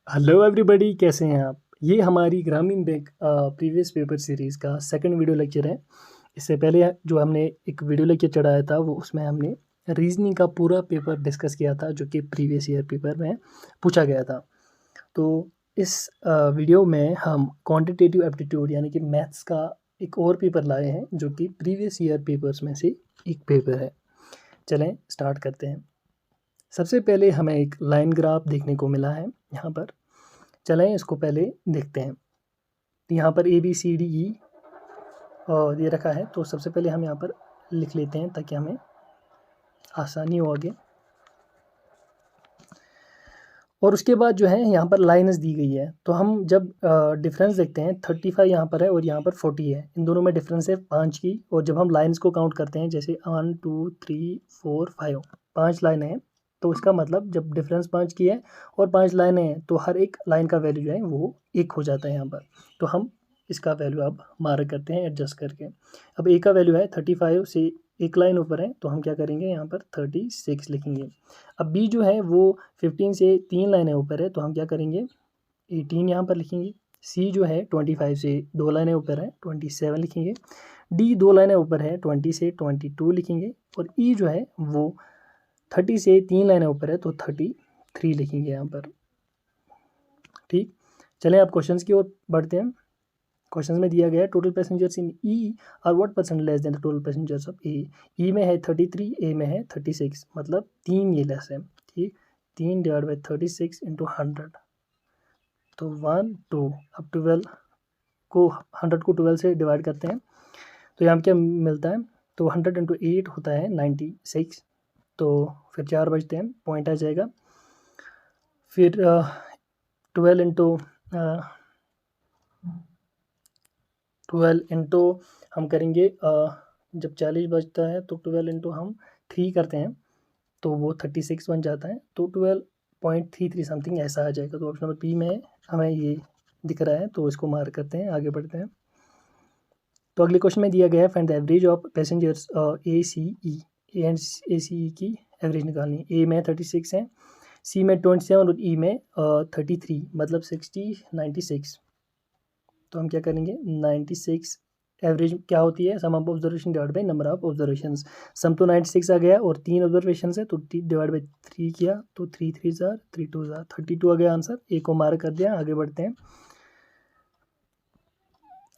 Hello everybody, कैसे हैं आप। ये हमारी ग्रामीण बैंक प्रीवियस पेपर सीरीज़ का सेकंड वीडियो लेक्चर है। इससे पहले जो हमने एक वीडियो लेक्चर चढ़ाया था वो उसमें हमने रीजनिंग का पूरा पेपर डिस्कस किया था जो कि प्रीवियस ईयर पेपर में पूछा गया था। तो इस वीडियो में हम क्वांटिटेटिव एप्टीट्यूड यानी कि मैथ्स का एक और पेपर लाए हैं जो कि प्रीवियस ईयर पेपर्स में से एक पेपर है। चलें स्टार्ट करते हैं। सबसे पहले हमें एक लाइन ग्राफ देखने को मिला है यहाँ पर। चलें इसको पहले देखते हैं। यहाँ पर ए बी सी डी ई और ये रखा है, तो सबसे पहले हम यहाँ पर लिख लेते हैं ताकि हमें आसानी हो आगे। और उसके बाद जो है यहाँ पर लाइन्स दी गई है, तो हम जब डिफरेंस देखते हैं 35 यहाँ पर है और यहाँ पर 40 है, इन दोनों में डिफरेंस है 5 की। और जब हम लाइन्स को काउंट करते हैं जैसे 1 2 3 4 5 5 लाइन है, तो इसका मतलब जब डिफरेंस 5 की है और 5 लाइनें हैं तो हर एक लाइन का वैल्यू जो है वो 1 हो जाता है यहाँ पर। तो हम इसका वैल्यू अब मार्क करते हैं एडजस्ट करके। अब ए का वैल्यू है 35 से एक लाइन ऊपर है, तो हम क्या करेंगे यहाँ पर 36 लिखेंगे। अब बी जो है वो 15 से 3 लाइनें ऊपर है, तो हम क्या करेंगे 18 यहाँ पर लिखेंगे। सी जो है 25 से 2 लाइनें ऊपर है, 27 लिखेंगे। डी 2 लाइनें ऊपर है, 20 से 22 लिखेंगे। और ई जो है वो 30 से 3 लाइनें ऊपर है, तो 33 लिखेंगे यहाँ पर। ठीक, चलें आप क्वेश्चंस की ओर बढ़ते हैं। क्वेश्चन में दिया गया है total passengers in E are what percent less than the total passengers of A. E में है 33, ए में है 36, मतलब 3 ये लेस है। ठीक, 3 डिवाइड बाई 36 इंटू 100, तो 1 2। अब 12 को 100 को 12 से डिवाइड करते हैं तो यहाँ क्या मिलता है, तो 100 इंटू 8 होता है 96। तो फिर 4 बचते हैं, पॉइंट आ जाएगा। फिर 12 इंटू हम करेंगे जब 40 बचता है तो 12 इंटू हम 3 करते हैं तो वो 36 बन जाता है, तो 12.33 समथिंग ऐसा आ जाएगा। तो ऑप्शन नंबर बी में हमें ये दिख रहा है, तो इसको मार्क करते हैं, आगे बढ़ते हैं। तो अगले क्वेश्चन में दिया गया है find the average of passengers A C E and A C E की एवरेज निकालनी है। ए में 36 है, सी में 27 और ई में 33, मतलब 60 96। तो हम क्या करेंगे 96 एवरेज क्या होती है, sum of observation divide by number of observations. Sum तो 96 आ गया और 3 ऑब्जर्वेशन है, तो डिवाइड बाई 3 किया तो 3 3 जार 3 2 जार 32 आ गया आंसर। ए को मार्क कर दिया, आगे बढ़ते हैं।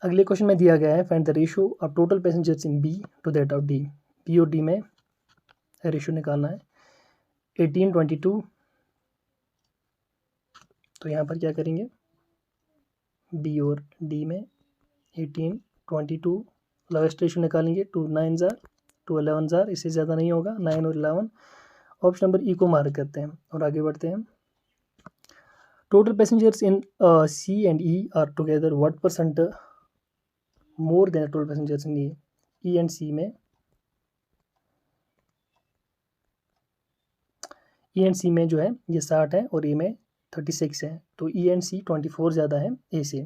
अगले क्वेश्चन में दिया गया है find the ratio of total passengers in B to that of D. B और डी में रेशियो निकालना है 18 22। तो यहाँ पर क्या करेंगे बी और डी में 18 22 लोवेस्ट रेशियो निकालेंगे, 2 9 जार 2 11 जार, इससे ज़्यादा नहीं होगा, 9 और 11। ऑप्शन नंबर ई को मार्क करते हैं और आगे बढ़ते हैं। Total passengers in C and E are together what percent more than total passengers in E and C में ई एंड सी में जो है ये 60 है और ए में 36 है, तो ई एंड सी 24 ज़्यादा है ए से।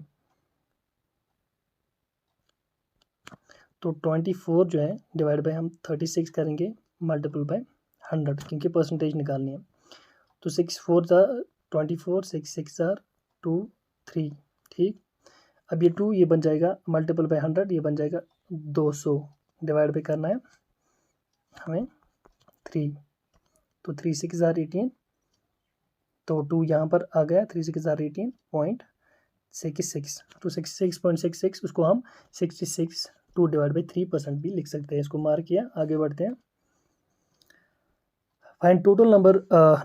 तो 24 जो है डिवाइड बाई हम 36 करेंगे मल्टीपल बाय 100, क्योंकि परसेंटेज निकालनी है। तो 6 4 जार 24, 6 6 जार 2 3। ठीक, अब ये 2 ये बन जाएगा मल्टीपल बाय 100, ये बन जाएगा 200, डिवाइड बाई करना है हमें 3, तो 3 6 जार 18, तो 2 यहाँ पर आ गया, 3 6 जार 18.66, तो 66.66 उसको हम 66 2 डिवाइड बाई 3% भी लिख सकते हैं। इसको मार्क किया, आगे बढ़ते हैं। Find total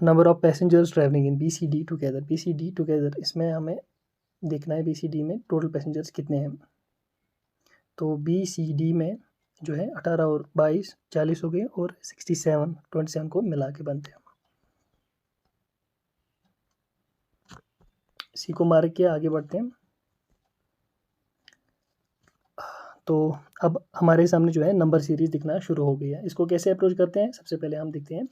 number of passengers travelling in B C D together. B C D together, इसमें हमें देखना है बी सी डी में टोटल पैसेंजर्स कितने हैं। तो बी सी डी में जो है 18 और 22 40 हो गए और 67 27 को मिला के बनते हैं। सी को मार्क किया, आगे बढ़ते हैं। तो अब हमारे सामने जो है नंबर सीरीज दिखना शुरू हो गई है। इसको कैसे अप्रोच करते हैं, सबसे पहले हम देखते हैं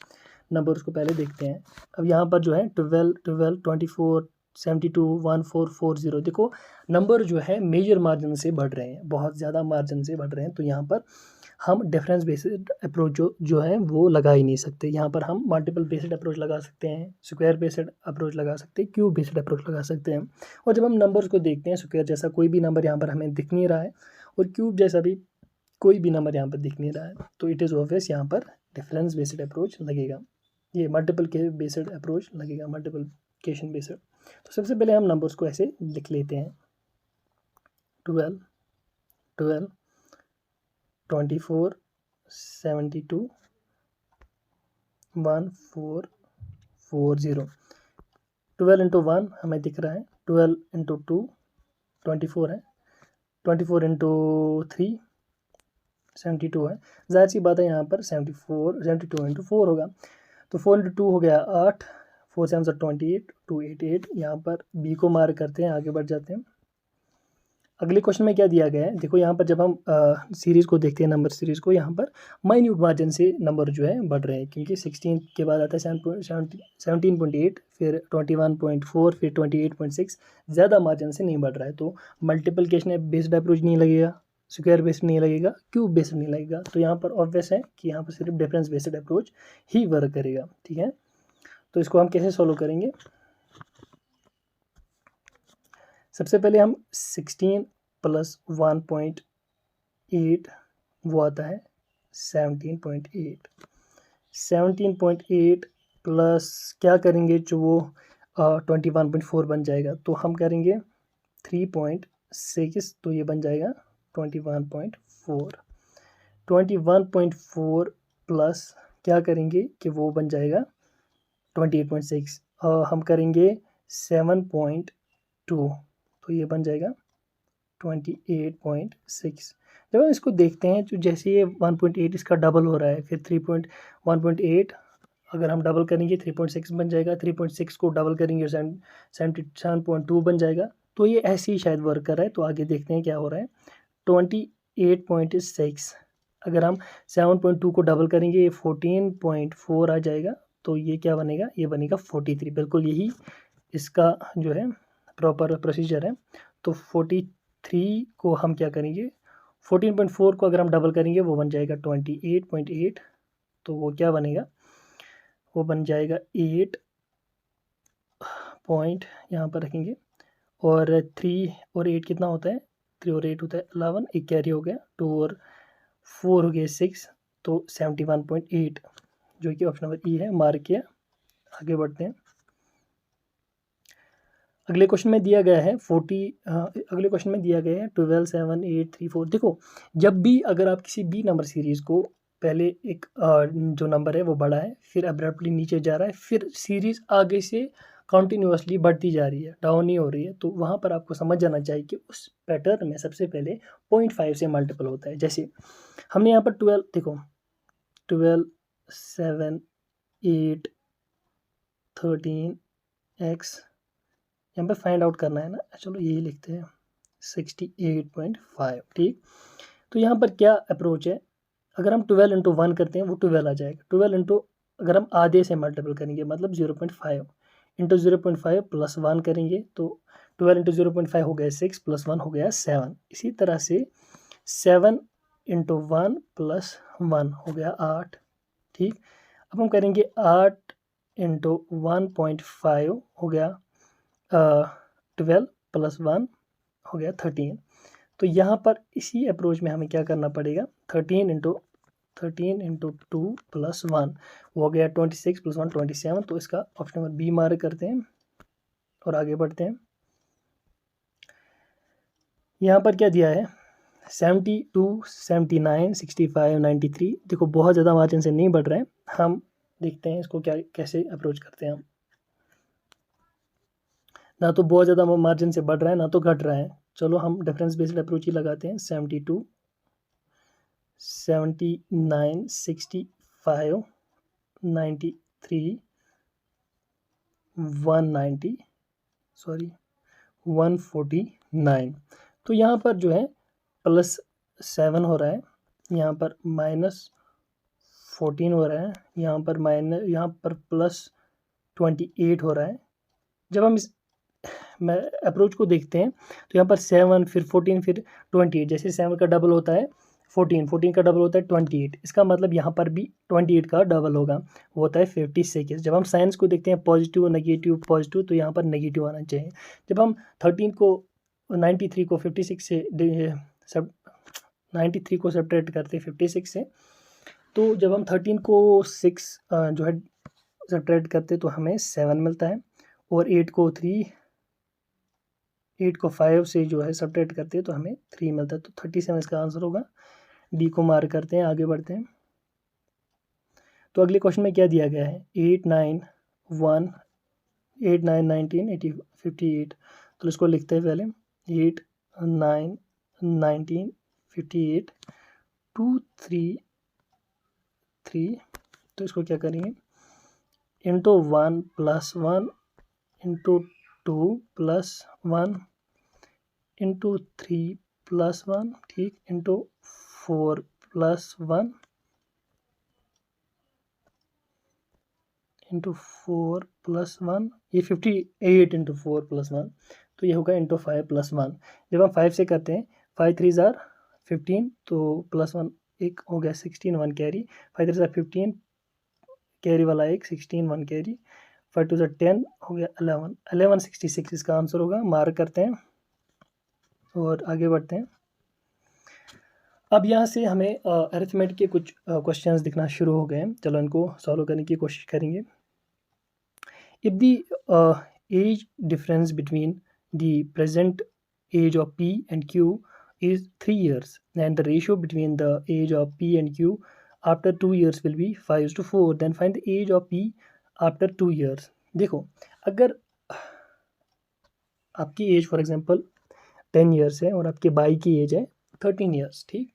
नंबर्स को पहले देखते हैं। अब यहाँ पर जो है 12 12 24 72 1440, देखो नंबर जो है मेजर मार्जिन से बढ़ रहे हैं, बहुत ज़्यादा मार्जिन से बढ़ रहे हैं। तो यहाँ पर हम डिफरेंस बेस्ड अप्रोच जो है वो लगा ही नहीं सकते। यहाँ पर हम मल्टीपल बेस्ड अप्रोच लगा सकते हैं, स्क्वायर बेस्ड अप्रोच लगा सकते हैं, क्यूब बेस्ड अप्रोच लगा सकते हैं। और जब हम नंबर्स को देखते हैं, स्क्वायर जैसा कोई भी नंबर यहाँ पर हमें दिख नहीं रहा है और क्यूब जैसा भी कोई भी नंबर यहाँ पर दिख नहीं रहा है, तो इट इज़ ऑब्वियस यहाँ पर डिफरेंस बेस्ड अप्रोच लगेगा, ये मल्टीपल के बेस्ड अप्रोच लगेगा, मल्टीप्लिकेशन बेस्ड। तो सबसे पहले हम नंबर्स को ऐसे लिख लेते हैं, 12, 24, 72, 1440। 12 इंटू 1 हमें दिख रहा है, 12 इंटू 2 24 है, 24 इंटू 3 72 है। ज़ाहिर सी बात है यहाँ पर 72 इंटू 4 होगा, तो 4 इंटू 2 हो गया 8, 4 7 28, 288। यहाँ पर बी को मार्क करते हैं, आगे बढ़ जाते हैं। अगले क्वेश्चन में क्या दिया गया है, देखो यहाँ पर जब हम सीरीज़ को देखते हैं, नंबर सीरीज़ को, यहाँ पर माइन्यूट मार्जिन से नंबर जो है बढ़ रहे हैं, क्योंकि 16 के बाद आता है 17.8, फिर 21.4, फिर 28.6, ज़्यादा मार्जिन से नहीं बढ़ रहा है। तो मल्टीप्लिकेशन बेस्ड अप्रोच नहीं लगेगा, स्क्वायर बेस्ड नहीं लगेगा, क्यूब बेस्ड नहीं लगेगा। तो यहाँ पर ऑब्वियस है कि यहाँ पर सिर्फ डिफरेंस बेस्ड अप्रोच ही वर्क करेगा, ठीक है। तो इसको हम कैसे सॉल्व करेंगे, सबसे पहले हम 16 प्लस 1.8 वो आता है 17.8, 17.8 प्लस क्या करेंगे जो वो 21.4 बन जाएगा, तो हम करेंगे 3.6, तो ये बन जाएगा 21.4। 21.4 प्लस क्या करेंगे कि वो बन जाएगा 28.6, हम करेंगे 7.2, तो ये बन जाएगा 28.6। जब हम इसको देखते हैं तो जैसे ये 1.8 इसका डबल हो रहा है, फिर 1.8 अगर हम डबल करेंगे 3.6 बन जाएगा, 3.6 को डबल करेंगे 7.2 बन जाएगा। तो ये ऐसे ही शायद वर्क कर रहा है। तो आगे देखते हैं क्या हो रहा है, 28.6 अगर हम 7.2 को डबल करेंगे ये 14.4 आ जाएगा, तो ये क्या बनेगा, ये बनेगा 43। बिल्कुल यही इसका जो है प्रॉपर प्रोसीजर है। तो 43 को हम क्या करेंगे, 14.4 को अगर हम डबल करेंगे वो बन जाएगा 28.8, तो वो क्या बनेगा, वो बन जाएगा 8 पॉइंट, यहाँ पर रखेंगे, और 3 और 8 कितना होता है, 3 और 8 होता है 11, एक कैरी हो गया, 2 और 4 हो गया 6, तो 71.8 जो कि ऑप्शन नंबर ई है, मार्क किया। आगे बढ़ते हैं, अगले क्वेश्चन में दिया गया है 12 7 8 3 4। देखो जब भी अगर आप किसी भी नंबर सीरीज़ को पहले एक जो नंबर है वो बड़ा है, फिर अब्रप्टली नीचे जा रहा है, फिर सीरीज़ आगे से कंटिन्यूसली बढ़ती जा रही है, डाउन नहीं हो रही है, तो वहाँ पर आपको समझ जाना चाहिए कि उस पैटर्न में सबसे पहले 0.5 से मल्टीपल होता है। जैसे हमने यहाँ पर 12, देखो 12 7 8 13x यहाँ पे फाइंड आउट करना है ना, चलो यही लिखते हैं 68.5, ठीक। तो यहाँ पर क्या अप्रोच है, अगर हम 12 इंटू 1 करते हैं वो 12 आ जाएगा, 12 इंटू अगर हम आधे से मल्टीपल करेंगे मतलब 0.5 इंटू 0.5 प्लस 1 करेंगे, तो 12 इंटू 0.5 हो गया 6, प्लस 1 हो गया 7। इसी तरह से 7 इंटू 1 प्लस 1 हो गया 8, ठीक। अब हम करेंगे 8 इंटू 1.5 हो गया 12 प्लस 1 हो गया 13। तो यहाँ पर इसी अप्रोच में हमें क्या करना पड़ेगा, 13 इंटू 2 प्लस 1 हो गया 26, प्लस 1 27। तो इसका ऑप्शन नंबर बी मार्क करते हैं और आगे बढ़ते हैं। यहाँ पर क्या दिया है, 72 79 65 93। देखो बहुत ज़्यादा मार्जिन से नहीं बढ़ रहा है, हम देखते हैं इसको क्या कैसे अप्रोच करते हैं हम। ना तो बहुत ज़्यादा मार्जिन से बढ़ रहा है ना तो घट रहा है, चलो हम डिफरेंस बेस्ड अप्रोच ही लगाते हैं। 72 79 65 93 149। तो यहाँ पर जो है प्लस 7 हो रहा है, यहाँ पर माइनस 14 हो रहा है, यहाँ पर प्लस 28 हो रहा है। जब हम इस अप्रोच को देखते हैं तो यहाँ पर 7 फिर 14 फिर 28, जैसे 7 का डबल होता है 14 का डबल होता है 28, इसका मतलब यहाँ पर भी 28 का डबल होगा, वो होता है 56। जब हम साइंस को देखते हैं पॉजिटिव नेगेटिव पॉजिटिव, तो यहाँ पर नेगेटिव आना चाहिए। जब हम 13 को 93 को 56 से सब 93 को सब्ट्रैक्ट करते हैं 56 से, तो जब हम 13 को 6 जो है सब्ट्रैक्ट करते तो हमें 7 मिलता है, और 8 को 5 से जो है सब्ट्रैक्ट करते हैं तो हमें 3 मिलता है। तो 37 इसका आंसर होगा। डी को मार्क करते हैं, आगे बढ़ते हैं। तो अगले क्वेश्चन में क्या दिया गया है, 8 9 1 8 9 19 80 58। तो इसको लिखते हैं पहले 8 9 19 58 2 3 3। तो इसको क्या करेंगे, इंटू 1 + 1 इंटू 2 + 1 इंटू 3 + 1, ठीक, इंटू 4 + 1 इंटू 4 + 1, ये 58 इंटू 4 + 1, तो ये होगा इंटू 5 + 1। जब हम 5 से करते हैं 5 3 = 15, तो +1 एक हो गया 16 1 कैरी, 5 3 = 15 कैरी वाला एक 16 1 कैरी, 5 2 = 10 हो गया 11 66 इसका आंसर होगा। मार्क करते हैं और आगे बढ़ते हैं। अब यहाँ से हमें अरिथमेटिक के कुछ क्वेश्चंस दिखना शुरू हो गए हैं, चलो इनको सॉल्व करने की कोशिश करेंगे। If the age difference between the present age of P and Q is 3 years, and the ratio between the age of P and Q after 2 years will be 5:4, then find the age of P after 2 years। देखो, अगर आपकी as for example 10 years है और आपके भाई की as है 13 years, ठीक,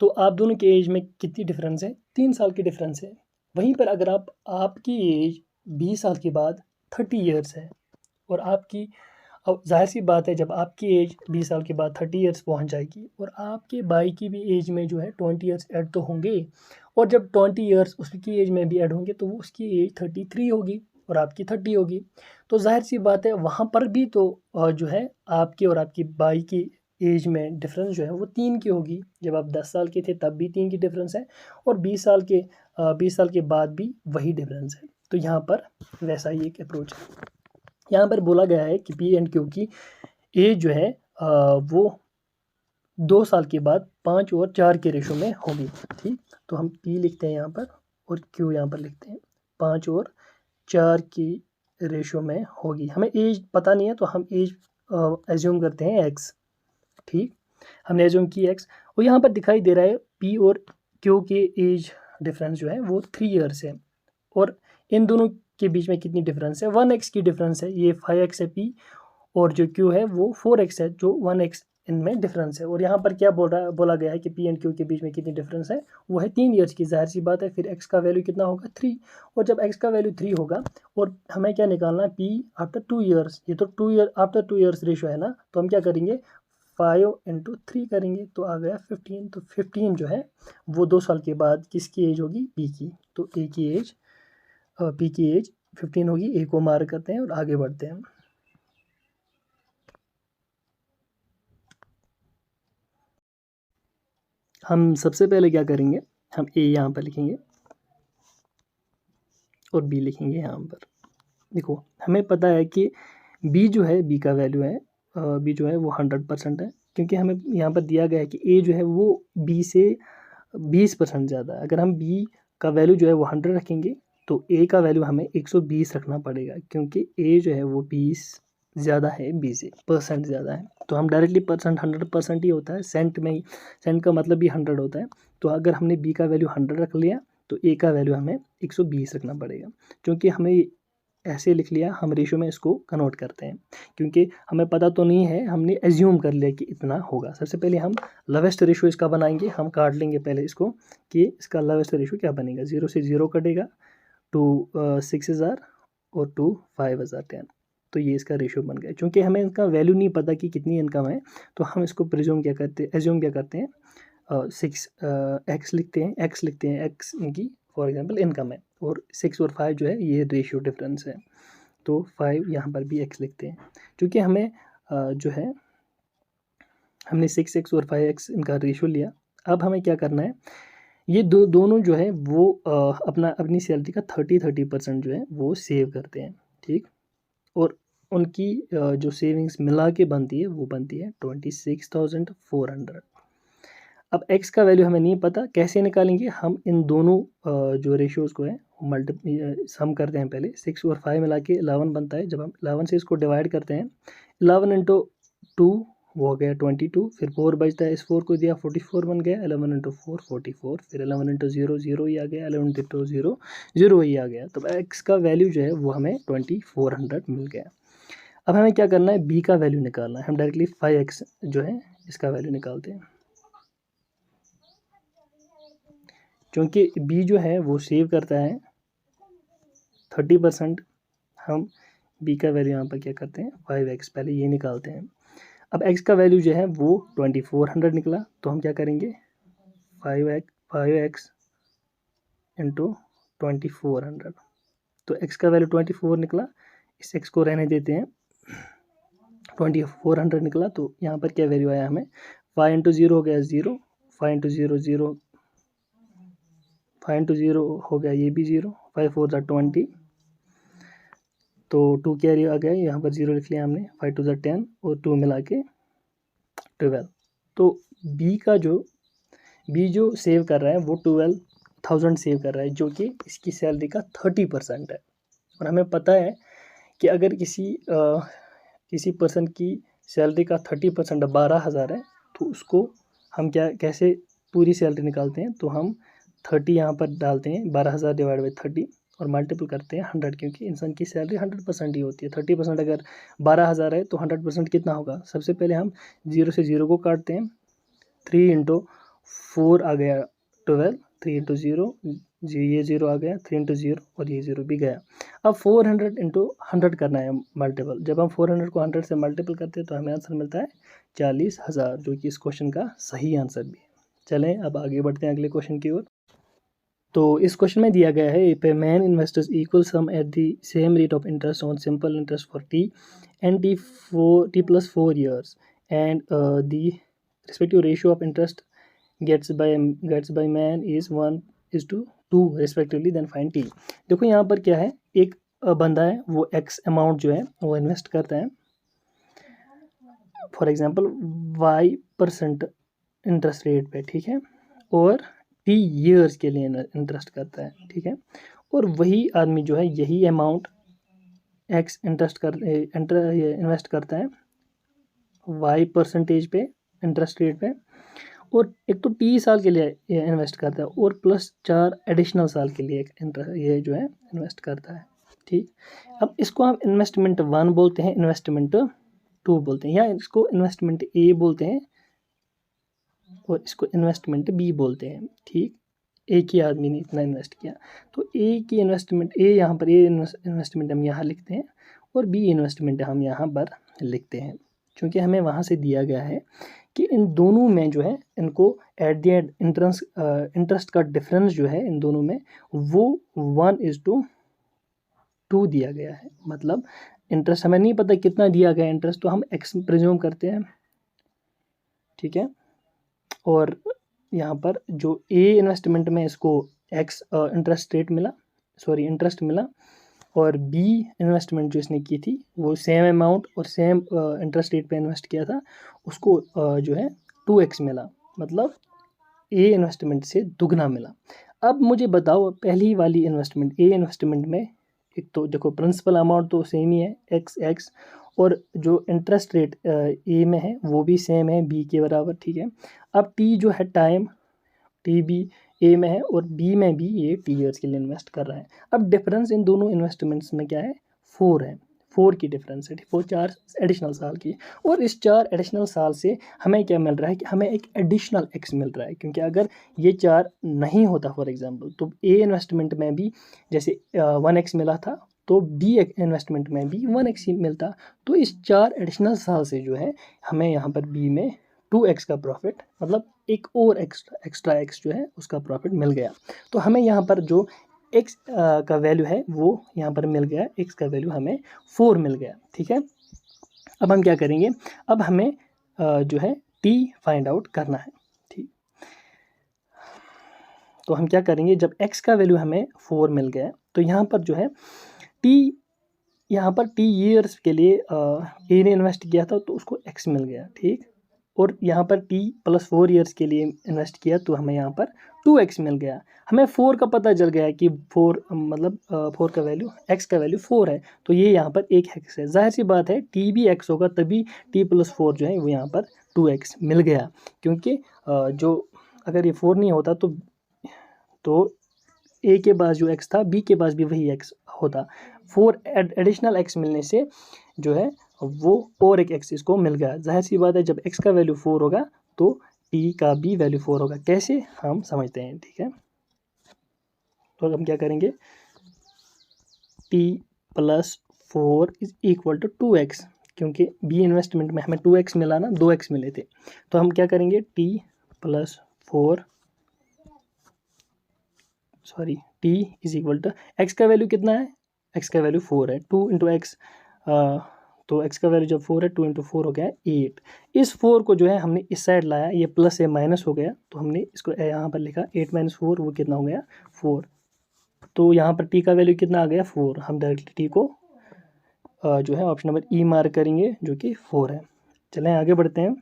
तो आप दोनों की एज में कितनी डिफरेंस है, 3 साल की डिफरेंस है। वहीं पर अगर आपकी एज 20 साल के बाद 30 ईयर्स है और आपकी, अब जाहिर सी बात है जब आपकी एज 20 साल के बाद 30 ईयर्स पहुंच जाएगी और आपके भाई की भी एज में जो है 20 ईयर्स ऐड तो होंगे, और जब 20 ईयर्स उसकी एज में भी ऐड होंगे तो उसकी एज 33 होगी और आपकी 30 होगी। तो जाहिर सी बात है वहाँ पर भी तो जो है आपके और आपकी भाई की एज में डिफरेंस जो है वो 3 की होगी। जब आप 10 साल के थे तब भी 3 की डिफरेंस है, और 20 साल के बाद भी वही डिफरेंस है। तो यहाँ पर वैसा ही एक अप्रोच है। यहाँ पर बोला गया है कि पी एंड क्यू की एज जो है वो 2 साल के बाद 5 और 4 के रेशो में होगी, ठीक। तो हम पी लिखते हैं यहाँ पर और क्यू यहाँ पर लिखते हैं, 5 और 4 की रेशो में होगी। हमें एज पता नहीं है तो हम एज एज्यूम करते हैं एक्स, ठीक, हमने एज्यूम की एक्स। और यहाँ पर दिखाई दे रहा है पी और क्यू के एज डिफरेंस जो है वो 3 ईयर्स है, और इन दोनों के बीच में कितनी डिफरेंस है, 1x की डिफरेंस है। ये 5x है पी, और जो क्यू है वो 4x है, जो 1x इनमें डिफरेंस है। और यहाँ पर क्या बोला गया है कि पी एंड क्यू के बीच में कितनी डिफरेंस है, वो है 3 ईयर्स की। जाहिर सी बात है फिर x का वैल्यू कितना होगा 3, और जब x का वैल्यू 3 होगा और हमें क्या निकालना है p आफ्टर 2 ईयर्स, ये तो 2 ईयर आफ्टर 2 ईयर्स रेशो है ना, तो हम क्या करेंगे 5 × 3 करेंगे, तो आ गया 15। तो 15 जो है वो 2 साल के बाद किसकी एज होगी, p की। तो a की एज पी की एज 15 होगी। ए को मार्क करते हैं और आगे बढ़ते हैं। हम सबसे पहले क्या करेंगे, हम ए यहाँ पर लिखेंगे और बी लिखेंगे यहाँ पर। देखो हमें पता है कि बी जो है, बी का वैल्यू है बी जो है वो 100% है, क्योंकि हमें यहाँ पर दिया गया है कि ए जो है वो बी से 20% ज़्यादा है। अगर हम बी का वैल्यू जो है वो 100 रखेंगे तो ए का वैल्यू हमें 120 रखना पड़ेगा, क्योंकि ए जो है वो 20 ज़्यादा है बी से, परसेंट ज़्यादा है। तो हम डायरेक्टली परसेंट 100% ही होता है, सेंट में ही, सेंट का मतलब भी 100 होता है। तो अगर हमने बी का वैल्यू 100 रख लिया तो ए का वैल्यू हमें 120 रखना पड़ेगा, क्योंकि हमें ऐसे लिख लिया, हम रेशो में इसको कन्वर्ट करते हैं, क्योंकि हमें पता तो नहीं है, हमने एज्यूम कर लिया कि इतना होगा। सबसे पहले हम लवेस्ट रेशो इसका बनाएंगे, हम काट लेंगे पहले इसको कि इसका लवेस्ट रेशो क्या बनेगा। 0 से 0 कटेगा, 2 6000 और 2 5010, तो ये इसका रेशो बन गया। क्योंकि हमें इसका वैल्यू नहीं पता कि कितनी इनकम है, तो हम इसको प्रिज्यूम क्या करते हैं, एज्यूम क्या करते हैं, 6 एक्स लिखते हैं, एक्स लिखते हैं, एक्स इनकी फॉर एग्जांपल इनकम है, और 6 और 5 जो है ये रेशियो डिफरेंस है, तो 5 यहाँ पर भी एक्स लिखते हैं। क्योंकि हमें जो है हमने 6x और 5x इनका रेशियो लिया, अब हमें क्या करना है, ये दोनों जो है वो अपनी सैलरी का 30% जो है वो सेव करते हैं, ठीक। और उनकी जो सेविंग्स मिला के बनती है वो बनती है 26,400। अब एक्स का वैल्यू हमें नहीं पता, कैसे निकालेंगे हम, इन दोनों जो रेशियोज़ को है सम करते हैं। पहले 6 और 5 मिला के 11 बनता है। जब हम 11 से इसको डिवाइड करते हैं, 11 इंटू 2 वो हो गया 22, फिर 4 बचता है, इस 4 को दिया 44 बन गया, 11 इंटू 4 44, फिर 11 इंटू 0 0 ही आ गया, 11 इंटू 0 0 ही आ गया। तो एक्स का वैल्यू जो है वो हमें 2400 मिल गया। अब हमें क्या करना है, बी का वैल्यू निकालना है। हम डायरेक्टली 5x जो है इसका वैल्यू निकालते हैं, क्योंकि बी जो है वो सेव करता है 30%। हम बी का वैल्यू यहाँ पर क्या करते हैं, 5x पहले ये निकालते हैं। अब x का वैल्यू जो है वो 2400 निकला, तो हम क्या करेंगे, 5x इंटू 2400। तो x का वैल्यू 24 निकला, इस x को रहने देते हैं, 2400 निकला। तो यहाँ पर क्या वैल्यू आया हमें, 5 इंटू 0 हो गया 0, 5 इंटू 0 0, 5 इंटू 0 हो गया ये भी 0, 5 4 ज़ा 20, तो 2 कैरी आ गया, यहाँ पर 0 लिख लिया हमने, 5 2 ज़ा 10 और 2 मिला के 12। तो बी जो सेव कर रहा है वो 12,000 सेव कर रहा है, जो कि इसकी सैलरी का 30% है। और हमें पता है कि अगर किसी पर्सन की सैलरी का 30% 12,000 है, तो उसको हम कैसे पूरी सैलरी निकालते हैं, तो हम 30 यहाँ पर डालते हैं, 12,000 डिवाइड बाई 30 और मल्टीपल करते हैं 100, क्योंकि इंसान की सैलरी 100% ही होती है। 30% अगर 12,000 है तो 100% कितना होगा। सबसे पहले हम 0 से 0 को काटते हैं, 3 इंटू 4 आ गया 12, 3 इंटू 0 ये 0 आ गया, 3 इंटू 0 और ये 0 भी गया। अब 400 इंटू 100 करना है मल्टीपल। जब हम 400 को 100 से मल्टीपल करते हैं तो हमें आंसर मिलता है 40,000, जो कि इस क्वेश्चन का सही आंसर भी है। चलें अब आगे बढ़ते हैं अगले क्वेश्चन की ओर। तो इस क्वेश्चन में दिया गया है, if a man investors equal sum at the same rate of interest on simple interest for T and T plus 4 years and the respective ratio of interest gets by man is 1:2 respectively, then find T. देखो यहाँ पर क्या है, एक बंदा है वो x amount जो है वो इन्वेस्ट करता है, for example y% interest rate पे, ठीक है, और टी ईयर्स के लिए इंटरेस्ट करता है, ठीक है। और वही आदमी जो है यही अमाउंट x इन्वेस्ट करता है y% पे इंटरेस्ट रेट पे, और एक तो 30 साल के लिए इन्वेस्ट करता है और प्लस 4 एडिशनल साल के लिए ये जो है इन्वेस्ट करता है, ठीक। अब इसको हम इन्वेस्टमेंट 1 बोलते हैं, इन्वेस्टमेंट 2 बोलते हैं, या इसको इन्वेस्टमेंट ए बोलते हैं और इसको इन्वेस्टमेंट बी बोलते हैं, ठीक। एक ही आदमी ने इतना इन्वेस्ट किया, तो ए की इन्वेस्टमेंट ए यहाँ पर ए इन्वेस्टमेंट हम यहाँ लिखते हैं और बी इन्वेस्टमेंट हम यहाँ पर लिखते हैं, क्योंकि हमें वहाँ से दिया गया है कि इन दोनों में जो है इनको एट द एंड इंटरेस्ट का डिफरेंस जो है इन दोनों में वो 1:2 दिया गया है। मतलब इंटरेस्ट हमें नहीं पता कितना दिया गया इंटरेस्ट, तो हम एक्स प्रिज्यूम करते हैं, ठीक है। और यहाँ पर जो ए इन्वेस्टमेंट में इसको एक्स इंटरेस्ट मिला, और बी इन्वेस्टमेंट जो इसने की थी वो सेम अमाउंट और सेम इंटरेस्ट रेट पे इन्वेस्ट किया था, उसको जो है 2x मिला, मतलब ए इन्वेस्टमेंट से दुगना मिला। अब मुझे बताओ, पहली वाली इन्वेस्टमेंट ए इन्वेस्टमेंट में एक तो देखो प्रिंसिपल अमाउंट तो सेम ही है x, और जो इंटरेस्ट रेट ए में है वो भी सेम है बी के बराबर, ठीक है। अब टी जो है टाइम, टी भी ए में है और बी में भी ये 2 ईयर्स के लिए इन्वेस्ट कर रहा है। अब डिफरेंस इन दोनों इन्वेस्टमेंट्स में क्या है, 4 है, 4 की डिफरेंस है, 4 एडिशनल साल की। और इस 4 एडिशनल साल से हमें क्या मिल रहा है कि हमें एक एडिशनल एक्स मिल रहा है, क्योंकि अगर ये 4 नहीं होता फॉर एग्जांपल, तो ए इन्वेस्टमेंट में भी जैसे 1x मिला था, तो बी इन्वेस्टमेंट में भी 1x ही मिलता। तो इस 4 एडिशनल साल से जो है हमें यहाँ पर बी में 2x का प्रॉफिट, मतलब एक और एक्स्ट्रा एक्स जो है उसका प्रॉफिट मिल गया। तो हमें यहाँ पर जो x का वैल्यू है वो यहाँ पर मिल गया, x का वैल्यू हमें 4 मिल गया, ठीक है। अब हम क्या करेंगे, अब हमें जो है t फाइंड आउट करना है, ठीक। तो हम क्या करेंगे, जब x का वैल्यू हमें 4 मिल गया तो यहाँ पर जो है t ईयर्स के लिए ए ने इन्वेस्ट किया था तो उसको x मिल गया, ठीक। और यहाँ पर t + 4 ईयर्स के लिए इन्वेस्ट किया तो हमें यहाँ पर 2x मिल गया। हमें 4 का पता चल गया कि 4 मतलब 4 का वैल्यू, x का वैल्यू 4 है, तो ये यहाँ पर एक x है। जाहिर सी बात है t भी x होगा, तभी t + 4 जो है वो यहाँ पर 2x मिल गया, क्योंकि जो अगर ये 4 नहीं होता तो a के पास जो x था b के पास भी वही x होता। 4 एडिशनल x मिलने से जो है वो और एक x इसको मिल गया। जाहिर सी बात है जब x का वैल्यू 4 होगा तो t का भी वैल्यू 4 होगा। कैसे, हम समझते हैं, ठीक है। तो हम क्या करेंगे, t + 4 = 2x, क्योंकि b इन्वेस्टमेंट में हमें 2x मिला ना, 2x मिले थे। तो हम क्या करेंगे, t + 4 = x का वैल्यू कितना है, x का वैल्यू 4 है, 2 × x, तो x का वैल्यू जब 4 है 2 × 4 हो गया 8। इस 4 को जो है हमने इस साइड लाया, ये प्लस से माइनस हो गया, तो हमने इसको यहाँ पर लिखा 8 - 4, वो कितना हो गया 4। तो यहाँ पर t का वैल्यू कितना आ गया 4। हम डायरेक्टली t को जो है ऑप्शन नंबर ई मार्क करेंगे, जो कि 4 है। चलें आगे बढ़ते हैं।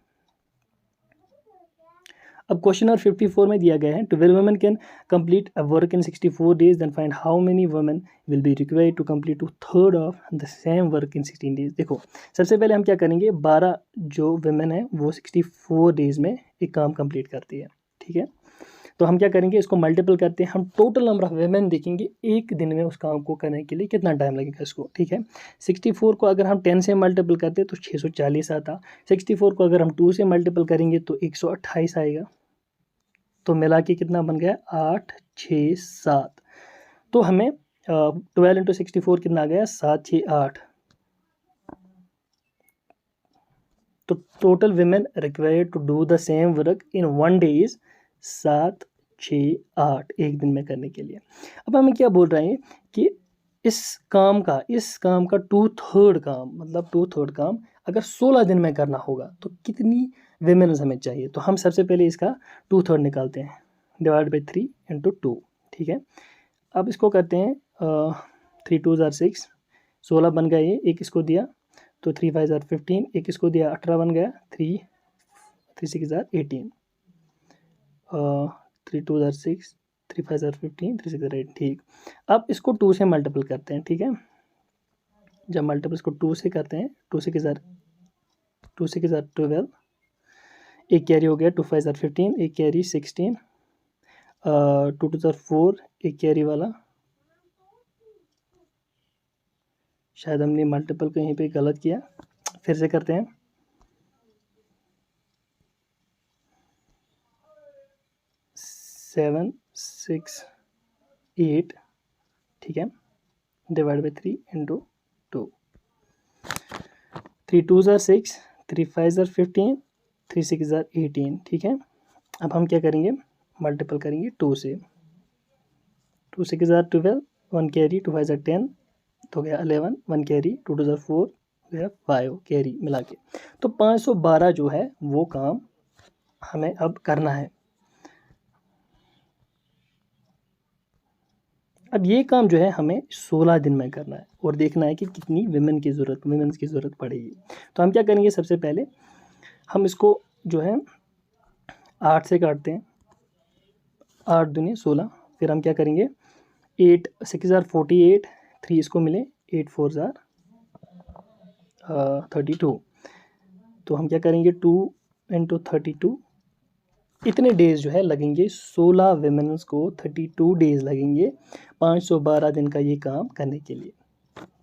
अब क्वेश्चन नंबर 54 में दिया गया है, 12 women can complete a work in 64 days, then find how many women will be required to complete 2/3 of the same work in 16 days. देखो, सबसे पहले हम क्या करेंगे, 12 जो वुमेन है वो 64 डेज में एक काम कंप्लीट करती है, ठीक है। तो हम क्या करेंगे, इसको मल्टीपल करते हैं, हम टोटल नंबर ऑफ वुमेन देखेंगे एक दिन में उस काम को करने के लिए कितना टाइम लगेगा इसको, ठीक है। 64 को अगर हम 10 से मल्टीपल करते हैं तो 640 आता। 64 को अगर हम 2 से मल्टीपल करेंगे तो 128 आएगा। तो मिला के कितना बन गया, 8, 6, 7। तो हमें 12 × 64 कितना आ गया, 7, 6, 8। तो total women required to do the same work in 1 day is 7, 6, 8, एक दिन में करने के लिए। अब हमें क्या बोल रहे हैं कि इस काम का 2/3 काम, मतलब 2/3 काम अगर 16 दिन में करना होगा तो कितनी विमेन्स हमें चाहिए। तो हम सबसे पहले इसका 2/3 निकालते हैं, /3 × 2, ठीक है। अब इसको करते हैं 3 × 2 = 6, 16 बन गया, ये एक इसको दिया तो 3 × 5 = 15, एक इसको दिया 18 बन गया, 3 × 6 = 18, 3 × 2 = 6, 3 × 5 = 15, 3 × 6 = 8, ठीक। अब इसको 2 से मल्टीपल करते हैं, ठीक है। जब मल्टीपल इसको 2 से करते हैं, 2 से 12, एक कैरी हो गया, 2 × 5 = 15, एक कैरी 16, 2 × 2 = 4, एक कैरी वाला, शायद हमने मल्टीपल कहीं पे गलत किया, फिर से करते हैं। 7, 6, 8, ठीक है, /3 × 2, 3 × 2 = 6, 3 × 5 = 15, 3 × 6 = 18, ठीक है। अब हम क्या करेंगे, मल्टीपल करेंगे 2 से, 2 × 6 = 12, 1 कैरी, 2 × 5 = 10, तो गया 11, 1 कैरी, 2 × 2 = 4, गया 5 कैरी मिला के। तो 512 जो है वो काम हमें अब करना है। अब ये काम जो है हमें 16 दिन में करना है और देखना है कि कितनी वुमेन्स की ज़रूरत पड़ेगी। तो हम क्या करेंगे, सबसे पहले हम इसको जो है 8 से काटते हैं, 8 दूनी 16। फिर हम क्या करेंगे, 8 × 6 = 48, 3 इसको मिले, 8 × 4 = 32। तो हम क्या करेंगे, 2 × 32, इतने डेज़ जो है लगेंगे 16 वुमेन्स को, 32 डेज़ लगेंगे 512 दिन का ये काम करने के लिए।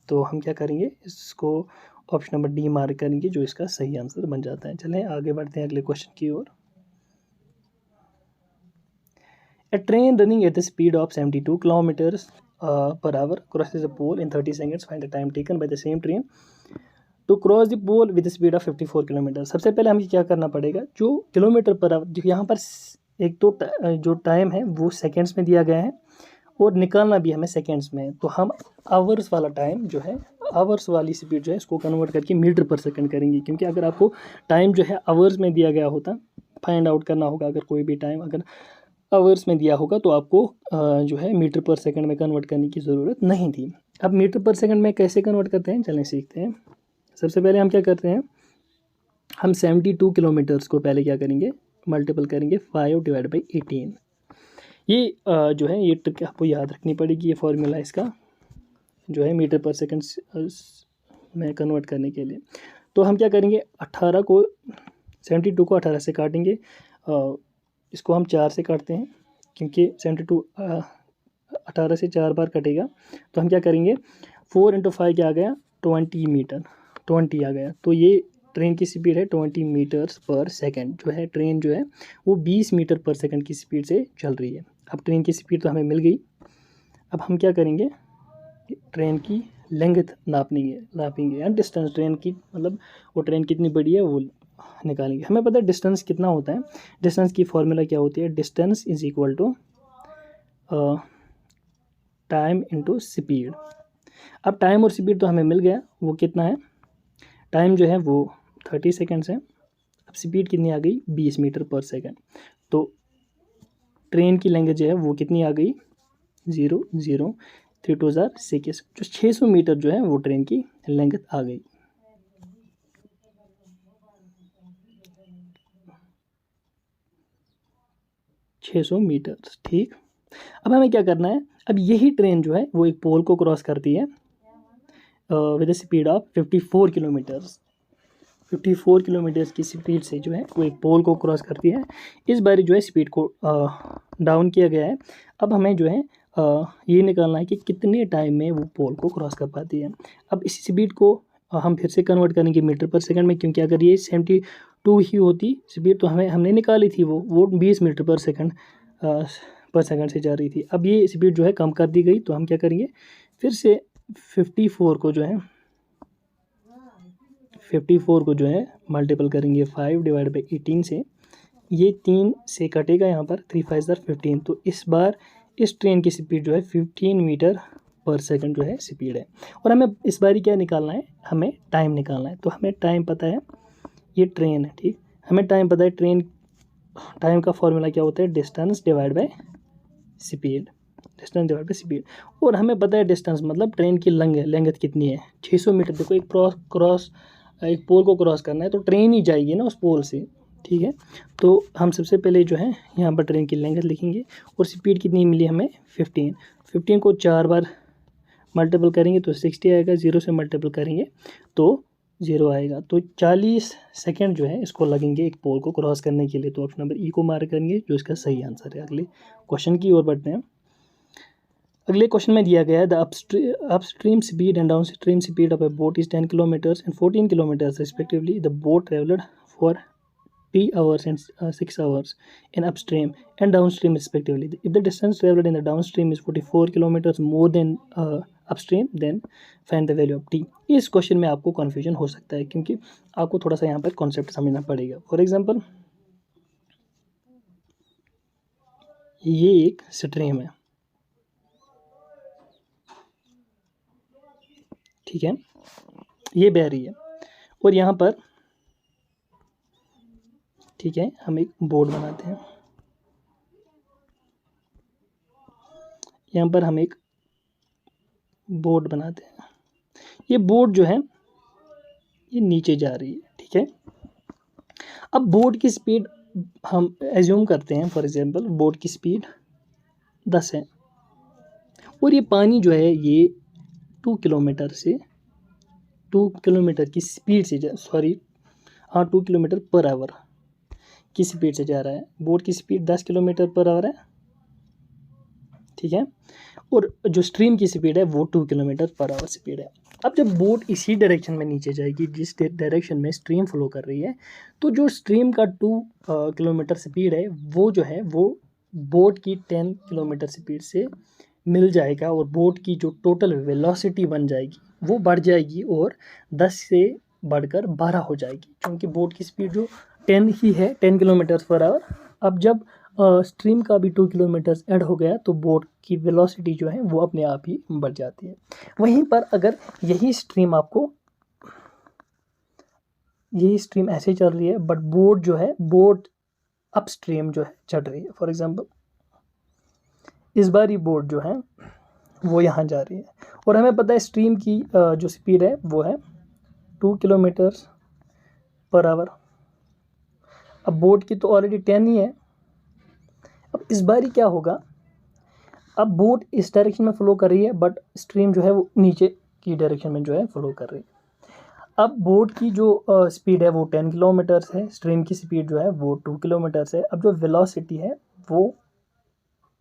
तो हम क्या करेंगे, इसको ऑप्शन नंबर डी मार्क करेंगे, जो इसका सही आंसर बन जाता है। चलें आगे बढ़ते हैं अगले क्वेश्चन की ओर। A train running at the speed of 72 km/h crosses a pole in 30 seconds. Find the time taken by the same train to cross the pole with the speed of 54 km. सबसे पहले हमें क्या करना पड़ेगा, जो km/h, जो यहाँ पर एक तो जो टाइम है वो सेकेंड्स में दिया गया है और निकालना भी हमें सेकेंड्स में। तो हम आवर्स वाला टाइम जो है, आवर्स वाली स्पीड जो है इसको कन्वर्ट करके मीटर/सेकंड करेंगे, क्योंकि अगर आपको टाइम जो है आवर्स में दिया गया होता, फाइंड आउट करना होगा, अगर कोई भी टाइम अगर आवर्स में दिया होगा तो आपको जो है मीटर पर सेकंड में कन्वर्ट करने की ज़रूरत नहीं थी। अब मीटर पर सेकंड में कैसे कन्वर्ट करते हैं, चलें सीखते हैं। सबसे पहले हम क्या करते हैं, हम 72 किलोमीटर्स को पहले क्या करेंगे, मल्टीपल करेंगे 5 डिवाइड बाई 18। ये जो है ये ट्रिक आपको याद रखनी पड़ेगी, ये फॉर्मूला इसका जो है मीटर पर सेकंड में कन्वर्ट करने के लिए। तो हम क्या करेंगे, 18 को 72 को 18 से काटेंगे, इसको हम 4 से काटते हैं क्योंकि 72 18 से 4 बार कटेगा। तो हम क्या करेंगे, 4 × 5 क्या आ गया, 20 मीटर, 20 आ गया। तो ये ट्रेन की स्पीड है 20 मीटर्स पर सेकंड। जो है ट्रेन जो है वो 20 मीटर पर सेकंड की स्पीड से चल रही है। अब ट्रेन की स्पीड तो हमें मिल गई। अब हम क्या करेंगे, ट्रेन की लेंथ नापेंगे या डिस्टेंस, ट्रेन की मतलब वो ट्रेन कितनी बड़ी है वो निकालेंगे। हमें पता है डिस्टेंस कितना होता है, डिस्टेंस की फॉर्मूला क्या होती है, distance is equal to time into speed. अब टाइम और स्पीड तो हमें मिल गया, वो कितना है, टाइम जो है वो 30 सेकेंड्स है। अब स्पीड कितनी आ गई, 20 मीटर पर सेकेंड। तो ट्रेन की लेंथ जो है वो कितनी आ गई, 0 0 3 2 6, जो 600 मीटर जो है वो ट्रेन की लेंथ आ गई। मीटर, ठीक। अब हमें क्या करना है, अब यही ट्रेन जो है वो एक पोल को क्रॉस करती है with speed of 54 kilometres. 54 kilometres की स्पीड से जो है वो एक पोल को क्रॉस करती है। इस बार जो है स्पीड को डाउन किया गया है। अब हमें जो है ये निकालना है कि कितने टाइम में वो पोल को क्रॉस कर पाती है। अब इस स्पीड को हम फिर से कन्वर्ट करेंगे मीटर पर सेकंड में, क्योंकि अगर ये 72 ही होती स्पीड तो हमने निकाली थी वो 20 मीटर पर सेकंड से जा रही थी। अब ये स्पीड जो है कम कर दी गई, तो हम क्या करेंगे, फिर से 54 को जो है मल्टीपल करेंगे 5 डिवाइड बाई 18 से। ये 3 से कटेगा, यहाँ पर 3 5 15। तो इस बार इस ट्रेन की स्पीड जो है 15 मीटर पर सेकंड जो है स्पीड है। और हमें इस बारी क्या निकालना है, हमें टाइम निकालना है। तो हमें टाइम पता है, ये ट्रेन है, ठीक। हमें टाइम पता है, टाइम का फॉर्मूला क्या होता है, डिस्टेंस डिवाइड बाय स्पीड, और हमें पता है डिस्टेंस मतलब ट्रेन की लेंथ कितनी है, 600 मीटर। देखो एक पोल को क्रॉस करना है तो ट्रेन ही जाएगी ना उस पोल से, ठीक है। तो हम सबसे पहले जो है यहाँ पर ट्रेन की लेंथ लिखेंगे और स्पीड कितनी मिली हमें, 15 को 4 बार मल्टीपल करेंगे तो 60 आएगा, 0 से मल्टीपल करेंगे तो 0 आएगा। तो 40 सेकेंड जो है इसको लगेंगे एक पोल को क्रॉस करने के लिए। तो ऑप्शन नंबर ई को मार्क करेंगे, जो इसका सही आंसर है। अगले क्वेश्चन की ओर बढ़ते हैं। अगले क्वेश्चन में दिया गया है, the upstream speed and downstream speed of A boat is 10 kilometres and 14 kilometres respectively. The boat travelled for 3 hours and 6 hours in upstream and downstream respectively. If the distance traveled in the downstream is 44 kilometers more than upstream, then find the value of t. इस question में आपको confusion हो सकता है, क्योंकि आपको थोड़ा सा यहाँ पर कॉन्सेप्ट समझना पड़ेगा। फॉर एग्जांपल, ये एक स्ट्रीम है, ठीक है, ये बह रही है, और यहाँ पर, ठीक है, हम एक बोर्ड बनाते हैं। यहाँ पर हम एक बोर्ड बनाते हैं। ये बोर्ड जो है ये नीचे जा रही है, ठीक है। अब बोर्ड की स्पीड हम एज्यूम करते हैं, फॉर एग्जांपल बोर्ड की स्पीड 10 है और ये पानी जो है ये 2 किलोमीटर की स्पीड से 2 किलोमीटर पर आवर की स्पीड से जा रहा है। बोट की स्पीड 10 किलोमीटर पर आवर है, ठीक है, और जो स्ट्रीम की स्पीड है वो 2 किलोमीटर पर आवर स्पीड है। अब जब बोट इसी डायरेक्शन में नीचे जाएगी जिस डायरेक्शन में स्ट्रीम फ्लो कर रही है, तो जो स्ट्रीम का 2 किलोमीटर स्पीड है वो जो है वो बोट की 10 किलोमीटर स्पीड से मिल जाएगा, और बोट की जो टोटल वेलोसिटी बन जाएगी वो बढ़ जाएगी और 10 से बढ़कर 12 हो जाएगी, क्योंकि बोट की स्पीड जो 10 ही है, 10 किलोमीटर पर आवर। अब जब स्ट्रीम का भी 2 किलोमीटर्स ऐड हो गया तो बोट की वेलोसिटी जो है वो अपने आप ही बढ़ जाती है। वहीं पर अगर यही स्ट्रीम ऐसे चल रही है, बट बोट अपस्ट्रीम जो है चल रही है, फॉर एग्जांपल इस बार ये बोट जो है वो यहाँ जा रही है और हमें पता है स्ट्रीम की जो स्पीड है वो है 2 किलोमीटर्स पर आवर। अब बोट की तो ऑलरेडी 10 ही है। अब इस बार क्या होगा, अब बोट इस डायरेक्शन में फ्लो कर रही है बट स्ट्रीम जो है वो नीचे की डायरेक्शन में जो है फ्लो कर रही है। अब बोट की जो स्पीड है वो 10 किलोमीटर्स है, स्ट्रीम की स्पीड जो है वो 2 किलोमीटर्स है। अब जो वेलोसिटी है वो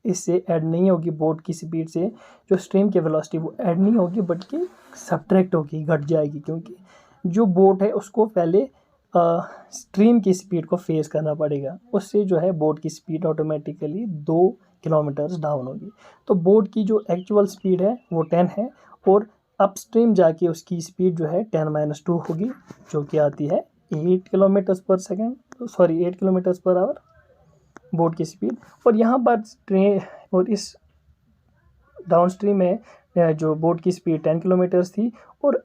इससे ऐड नहीं होगी, बोट की स्पीड से जो स्ट्रीम की वेलोसिटी वो ऐड नहीं होगी बल्कि सब्ट्रैक्ट होगी, घट जाएगी, क्योंकि जो बोट है उसको पहले स्ट्रीम की स्पीड को फेस करना पड़ेगा। उससे जो है बोट की स्पीड ऑटोमेटिकली 2 किलोमीटर्स डाउन होगी। तो बोट की जो एक्चुअल स्पीड है वो 10 है और अपस्ट्रीम जाके उसकी स्पीड जो है 10-2 होगी, जो कि आती है 8 किलोमीटर्स पर second, sorry 8 kilometres per hour boat की स्पीड। और यहाँ पर ट्रेन और इस डाउन स्ट्रीम में जो बोट की स्पीड 10 किलोमीटर्स थी और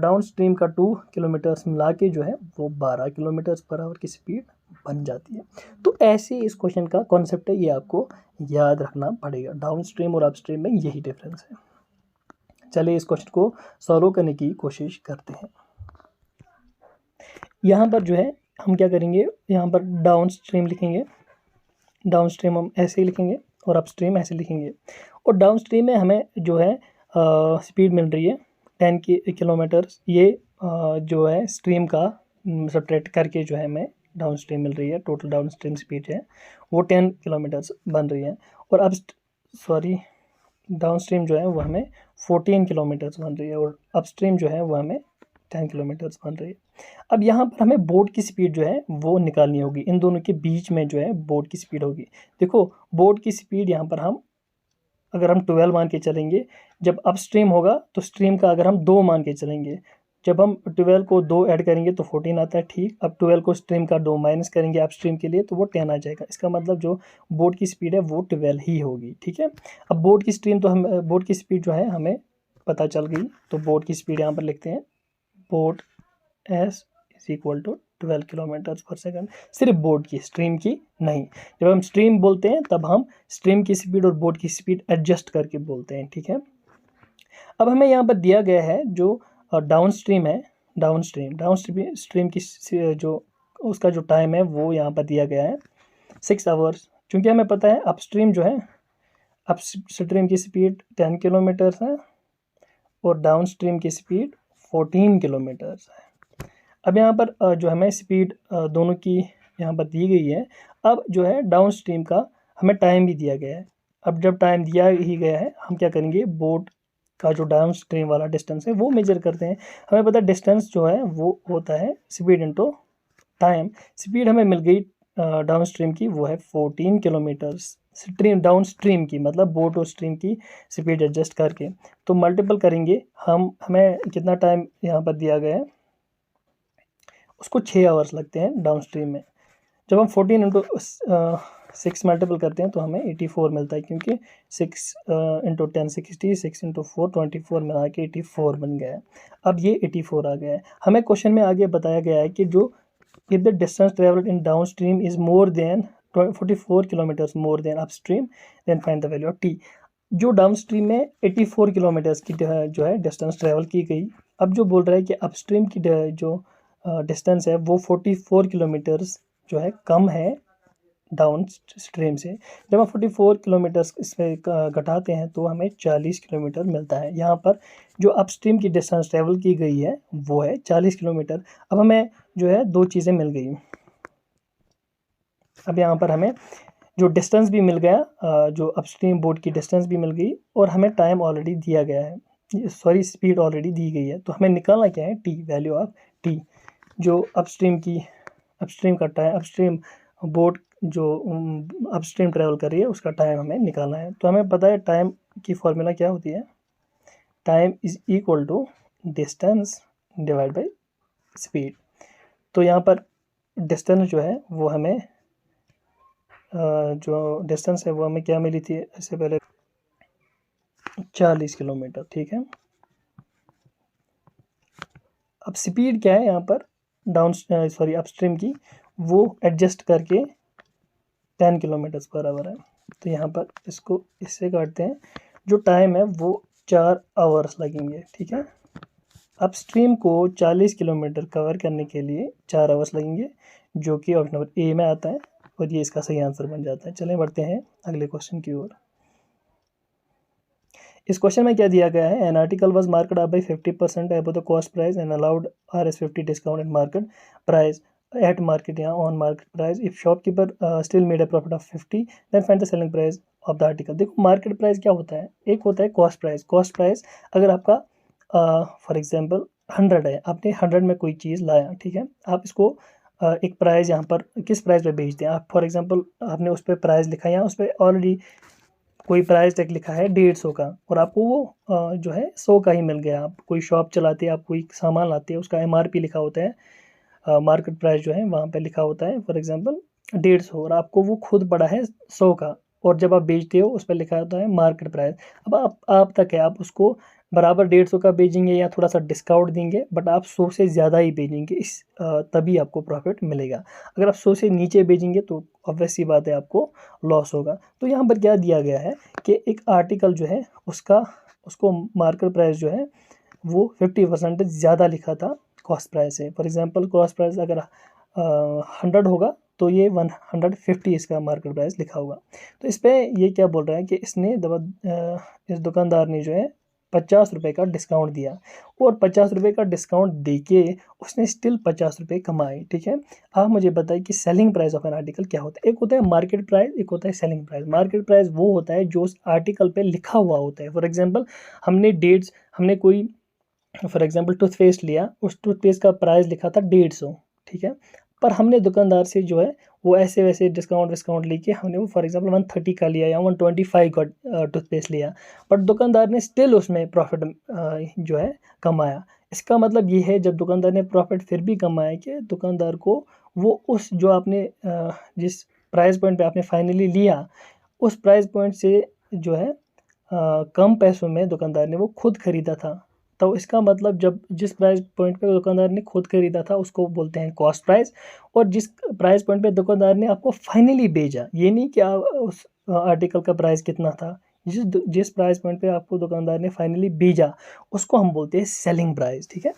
डाउन स्ट्रीम का 2 किलोमीटर्स मिला के जो है वो 12 किलोमीटर्स पर आवर की स्पीड बन जाती है। तो ऐसे इस क्वेश्चन का कॉन्सेप्ट है, ये आपको याद रखना पड़ेगा। डाउन स्ट्रीम और अप स्ट्रीम में यही डिफरेंस है। चलिए इस क्वेश्चन को सॉल्व करने की कोशिश करते हैं। यहाँ पर जो है हम क्या करेंगे, यहाँ पर डाउन स्ट्रीम लिखेंगे, डाउन स्ट्रीम हम ऐसे ही लिखेंगे और अप स्ट्रीम ऐसे लिखेंगे। और डाउन स्ट्रीम में हमें जो है स्पीड मिल रही है 10 किलोमीटर्स, ये जो है स्ट्रीम का सब्ट्रैक्ट करके जो है हमें डाउन स्ट्रीम मिल रही है, टोटल डाउन स्ट्रीम स्पीड है वो 10 किलोमीटर्स बन रही है। और अब डाउन स्ट्रीम जो है वो हमें 14 किलोमीटर्स बन रही है और अप स्ट्रीम जो है वो हमें 10 किलोमीटर्स बन रही है। अब यहाँ पर हमें बोट की स्पीड जो है वो निकालनी होगी, इन दोनों के बीच में जो है बोट की स्पीड होगी। देखो बोट की स्पीड यहाँ पर हम अगर हम 12 मान के चलेंगे, जब अप स्ट्रीम होगा तो स्ट्रीम का अगर हम 2 मान के चलेंगे, जब हम 12 को 2 ऐड करेंगे तो 14 आता है, ठीक। अब 12 को स्ट्रीम का 2 माइनस करेंगे अप स्ट्रीम के लिए तो वो 10 आ जाएगा। इसका मतलब जो बोट की स्पीड है वो 12 ही होगी, ठीक है। अब बोट की स्ट्रीम तो हम बोट की स्पीड जो है हमें पता चल गई, तो बोट की स्पीड यहाँ पर लिखते हैं, boat S is equal to 12 kilometres per second. सिर्फ बोट की, स्ट्रीम की नहीं। जब हम स्ट्रीम बोलते हैं तब हम स्ट्रीम की स्पीड और बोट की स्पीड एडजस्ट करके बोलते हैं, ठीक है। अब हमें यहाँ पर दिया गया है जो डाउन स्ट्रीम है, डाउन स्ट्रीम की जो उसका जो टाइम है वो यहाँ पर दिया गया है 6 आवर्स। क्योंकि हमें पता है अपस्ट्रीम जो है, अप स्ट्रीम की स्पीड 10 किलोमीटर्स है और डाउन स्ट्रीम की स्पीड 14 किलोमीटर्स है। अब यहाँ पर जो हमें स्पीड दोनों की यहाँ पर दी गई है। अब जो है डाउन स्ट्रीम का हमें टाइम भी दिया गया है। अब जब टाइम दिया ही गया है हम क्या करेंगे, बोट का जो डाउन स्ट्रीम वाला डिस्टेंस है वो मेजर करते हैं। हमें पता है डिस्टेंस जो है वो होता है स्पीड इनटू टाइम। स्पीड हमें मिल गई डाउन स्ट्रीम की, वो है 14 किलोमीटर्स डाउन स्ट्रीम की, मतलब बोट और स्ट्रीम की स्पीड एडजस्ट करके तो मल्टीपल करेंगे हम, हमें कितना टाइम यहाँ पर दिया गया है, उसको 6 आवर्स लगते हैं डाउन स्ट्रीम में। जब हम 14 इंटू 6 मल्टीपल करते हैं तो हमें 84 मिलता है, क्योंकि 6 इंटू 10 60, 6 इंटू 4 24 मिला के 84 बन गया है। अब ये 84 आ गया है। हमें क्वेश्चन में आगे बताया गया है कि जो if the distance traveled in downstream is more than 44 kilometers more than upstream then find the value of t। जो डाउनस्ट्रीम में 84 किलोमीटर्स की जो है डिस्टेंस ट्रेवल की गई। अब जो बोल रहा है कि अपस्ट्रीम की जो डिस्टेंस है वो 44 किलोमीटर्स जो है कम है डाउन स्ट्रीम से। जब हम 44 किलोमीटर्स इसमें घटाते हैं तो हमें 40 किलोमीटर मिलता है। यहाँ पर जो अपस्ट्रीम की डिस्टेंस ट्रेवल की गई है वो है 40 किलोमीटर। अब हमें जो है दो चीज़ें मिल गई। अब यहाँ पर हमें जो डिस्टेंस भी मिल गया, जो अपस्ट्रीम बोट की डिस्टेंस भी मिल गई और हमें टाइम ऑलरेडी दिया गया है, सॉरी स्पीड ऑलरेडी दी गई है। तो हमें निकालना क्या है, टी, वैल्यू ऑफ टी, जो अपस्ट्रीम का टाइम, अपस्ट्रीम बोट जो अपस्ट्रीम ट्रेवल कर रही है उसका टाइम हमें निकालना है। तो हमें पता है टाइम की फॉर्मूला क्या होती है, time is equal to distance divide by speed. तो यहाँ पर डिस्टेंस जो है वो हमें जो डिस्टेंस है वो हमें क्या मिली थी, इससे पहले 40 किलोमीटर, ठीक है। अब स्पीड क्या है यहाँ पर अपस्ट्रीम की, वो एडजस्ट करके 10 किलोमीटर पर आवर है। तो यहाँ पर इसको इससे काटते हैं, जो टाइम है वो 4 आवर्स लगेंगे, ठीक है। अपस्ट्रीम को 40 किलोमीटर कवर करने के लिए 4 आवर्स लगेंगे, जो कि ऑप्शन नंबर ए में आता है और ये इसका सही आंसर बन जाता है। चलें बढ़ते हैं अगले क्वेश्चन की ओर। इस क्वेश्चन में क्या दिया गया है, an article was market up by 50% above the cost price and allowed RS50 discount at market price at market या on market price, if shopkeeper still made a profit of 50 then find the selling price of the article. देखो market price क्या होता है, एक होता है cost price. Cost price अगर आपका फॉर एग्जांपल 100 है, आपने 100 में कोई चीज़ लाया, ठीक है, आप इसको एक प्राइस यहाँ पर किस प्राइस पे बेचते हैं आप, फॉर एग्जांपल आपने उस पर प्राइस लिखा, यहाँ उस पर ऑलरेडी कोई प्राइस टैग लिखा है 150 का और आपको वो जो है 100 का ही मिल गया। आप कोई शॉप चलाते हैं, आप कोई सामान लाते हैं, उसका MRP लिखा होता है, मार्केट प्राइस जो है वहाँ पे लिखा होता है फॉर एग्जांपल 150 और आपको वो खुद पड़ा है 100 का, और जब आप बेचते हो उस पर लिखा होता है मार्केट प्राइस। अब आप तक है, आप उसको बराबर 150 का बेचेंगे या थोड़ा सा डिस्काउंट देंगे, बट आप 100 से ज़्यादा ही बेचेंगे, तभी आपको प्रॉफिट मिलेगा। अगर आप 100 से नीचे बेचेंगे तो ऑब्वियस सी बात है आपको लॉस होगा। तो यहाँ पर क्या दिया गया है कि एक आर्टिकल जो है उसको मार्केट प्राइस जो है वो 50% ज़्यादा लिखा था कॉस्ट प्राइस से। फॉर एग्जांपल कॉस्ट प्राइस अगर 100 होगा तो ये 150 इसका मार्केट प्राइस लिखा होगा। तो इस पर ये क्या बोल रहा है कि इसने इस दुकानदार ने जो है 50 रुपये का डिस्काउंट दिया और 50 रुपये का डिस्काउंट दे के उसने स्टिल 50 रुपये कमाए, ठीक है। आप मुझे बताइए कि selling price of an article क्या होता है। एक होता है मार्केट प्राइस, एक होता है सेलिंग प्राइस। मार्केट प्राइस वो होता है जो उस आर्टिकल पे लिखा हुआ होता है। फॉर एग्जांपल हमने कोई फॉर एग्जांपल टूथपेस्ट लिया, उस टूथपेस्ट का प्राइस लिखा था 150, ठीक है, पर हमने दुकानदार से जो है वो ऐसे वैसे डिस्काउंट लेके हमने वो फॉर एग्जांपल 130 का लिया या 125 का टूथपेस्ट लिया, बट दुकानदार ने स्टिल उसमें प्रॉफिट जो है कमाया। इसका मतलब ये है जब दुकानदार ने प्रॉफिट फिर भी कमाया कि दुकानदार को वो उस जो आपने जिस प्राइस पॉइंट पे आपने फाइनली लिया उस प्राइस पॉइंट से जो है कम पैसों में दुकानदार ने वो खुद ख़रीदा था। तो इसका मतलब जब जिस प्राइस पॉइंट पे दुकानदार ने खुद ख़रीदा था उसको बोलते हैं कॉस्ट प्राइस, और जिस प्राइस पॉइंट पे दुकानदार ने आपको फाइनली भेजा, ये नहीं कि उस आर्टिकल का प्राइस कितना था, जिस प्राइस पॉइंट पे आपको दुकानदार ने फाइनली भेजा उसको हम बोलते हैं सेलिंग प्राइस, ठीक है।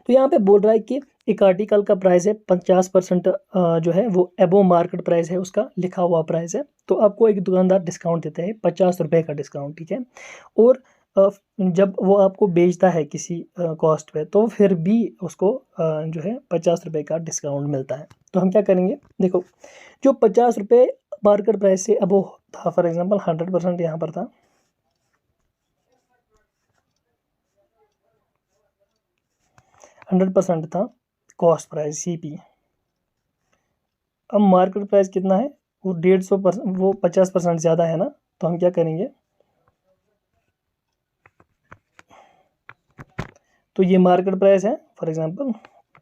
तो यहाँ पे बोल रहा है कि एक आर्टिकल का प्राइस है 50% जो है वो एबो मार्केट प्राइस है, उसका लिखा हुआ प्राइस है, तो आपको एक दुकानदार डिस्काउंट देता है 50 रुपये का डिस्काउंट, ठीक है। और जब वो आपको बेचता है किसी कॉस्ट पे तो फिर भी उसको जो है 50 रुपये का डिस्काउंट मिलता है। तो हम क्या करेंगे, देखो जो 50 रुपये मार्केट प्राइस से अबो था, फॉर एग्जांपल 100% यहाँ पर था, 100% था कॉस्ट प्राइस CP। अब मार्केट प्राइस कितना है, वो 150%, वो 50% ज़्यादा है ना, तो हम क्या करेंगे, तो ये मार्केट प्राइस है, फॉर एग्जांपल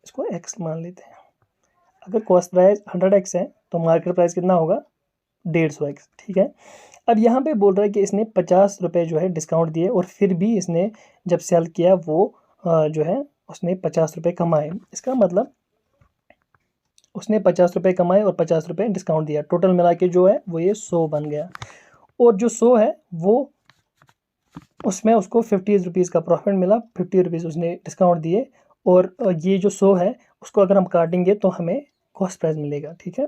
इसको X मान लेते हैं। अगर कॉस्ट प्राइस 100X है तो मार्केट प्राइस कितना होगा 150X, ठीक है। अब यहाँ पे बोल रहा है कि इसने 50 रुपये जो है डिस्काउंट दिए और फिर भी इसने जब सेल किया वो जो है उसने 50 रुपये कमाए। इसका मतलब उसने 50 रुपये कमाए और 50 रुपये डिस्काउंट दिया, टोटल मिला के जो है वो ये 100 बन गया। और जो 100 है वो उसमें उसको 50 रुपीज़ का प्रॉफिट मिला, 50 रुपीज़ उसने डिस्काउंट दिए, और ये जो 100 है उसको अगर हम काटेंगे तो हमें कॉस्ट प्राइस मिलेगा, ठीक है।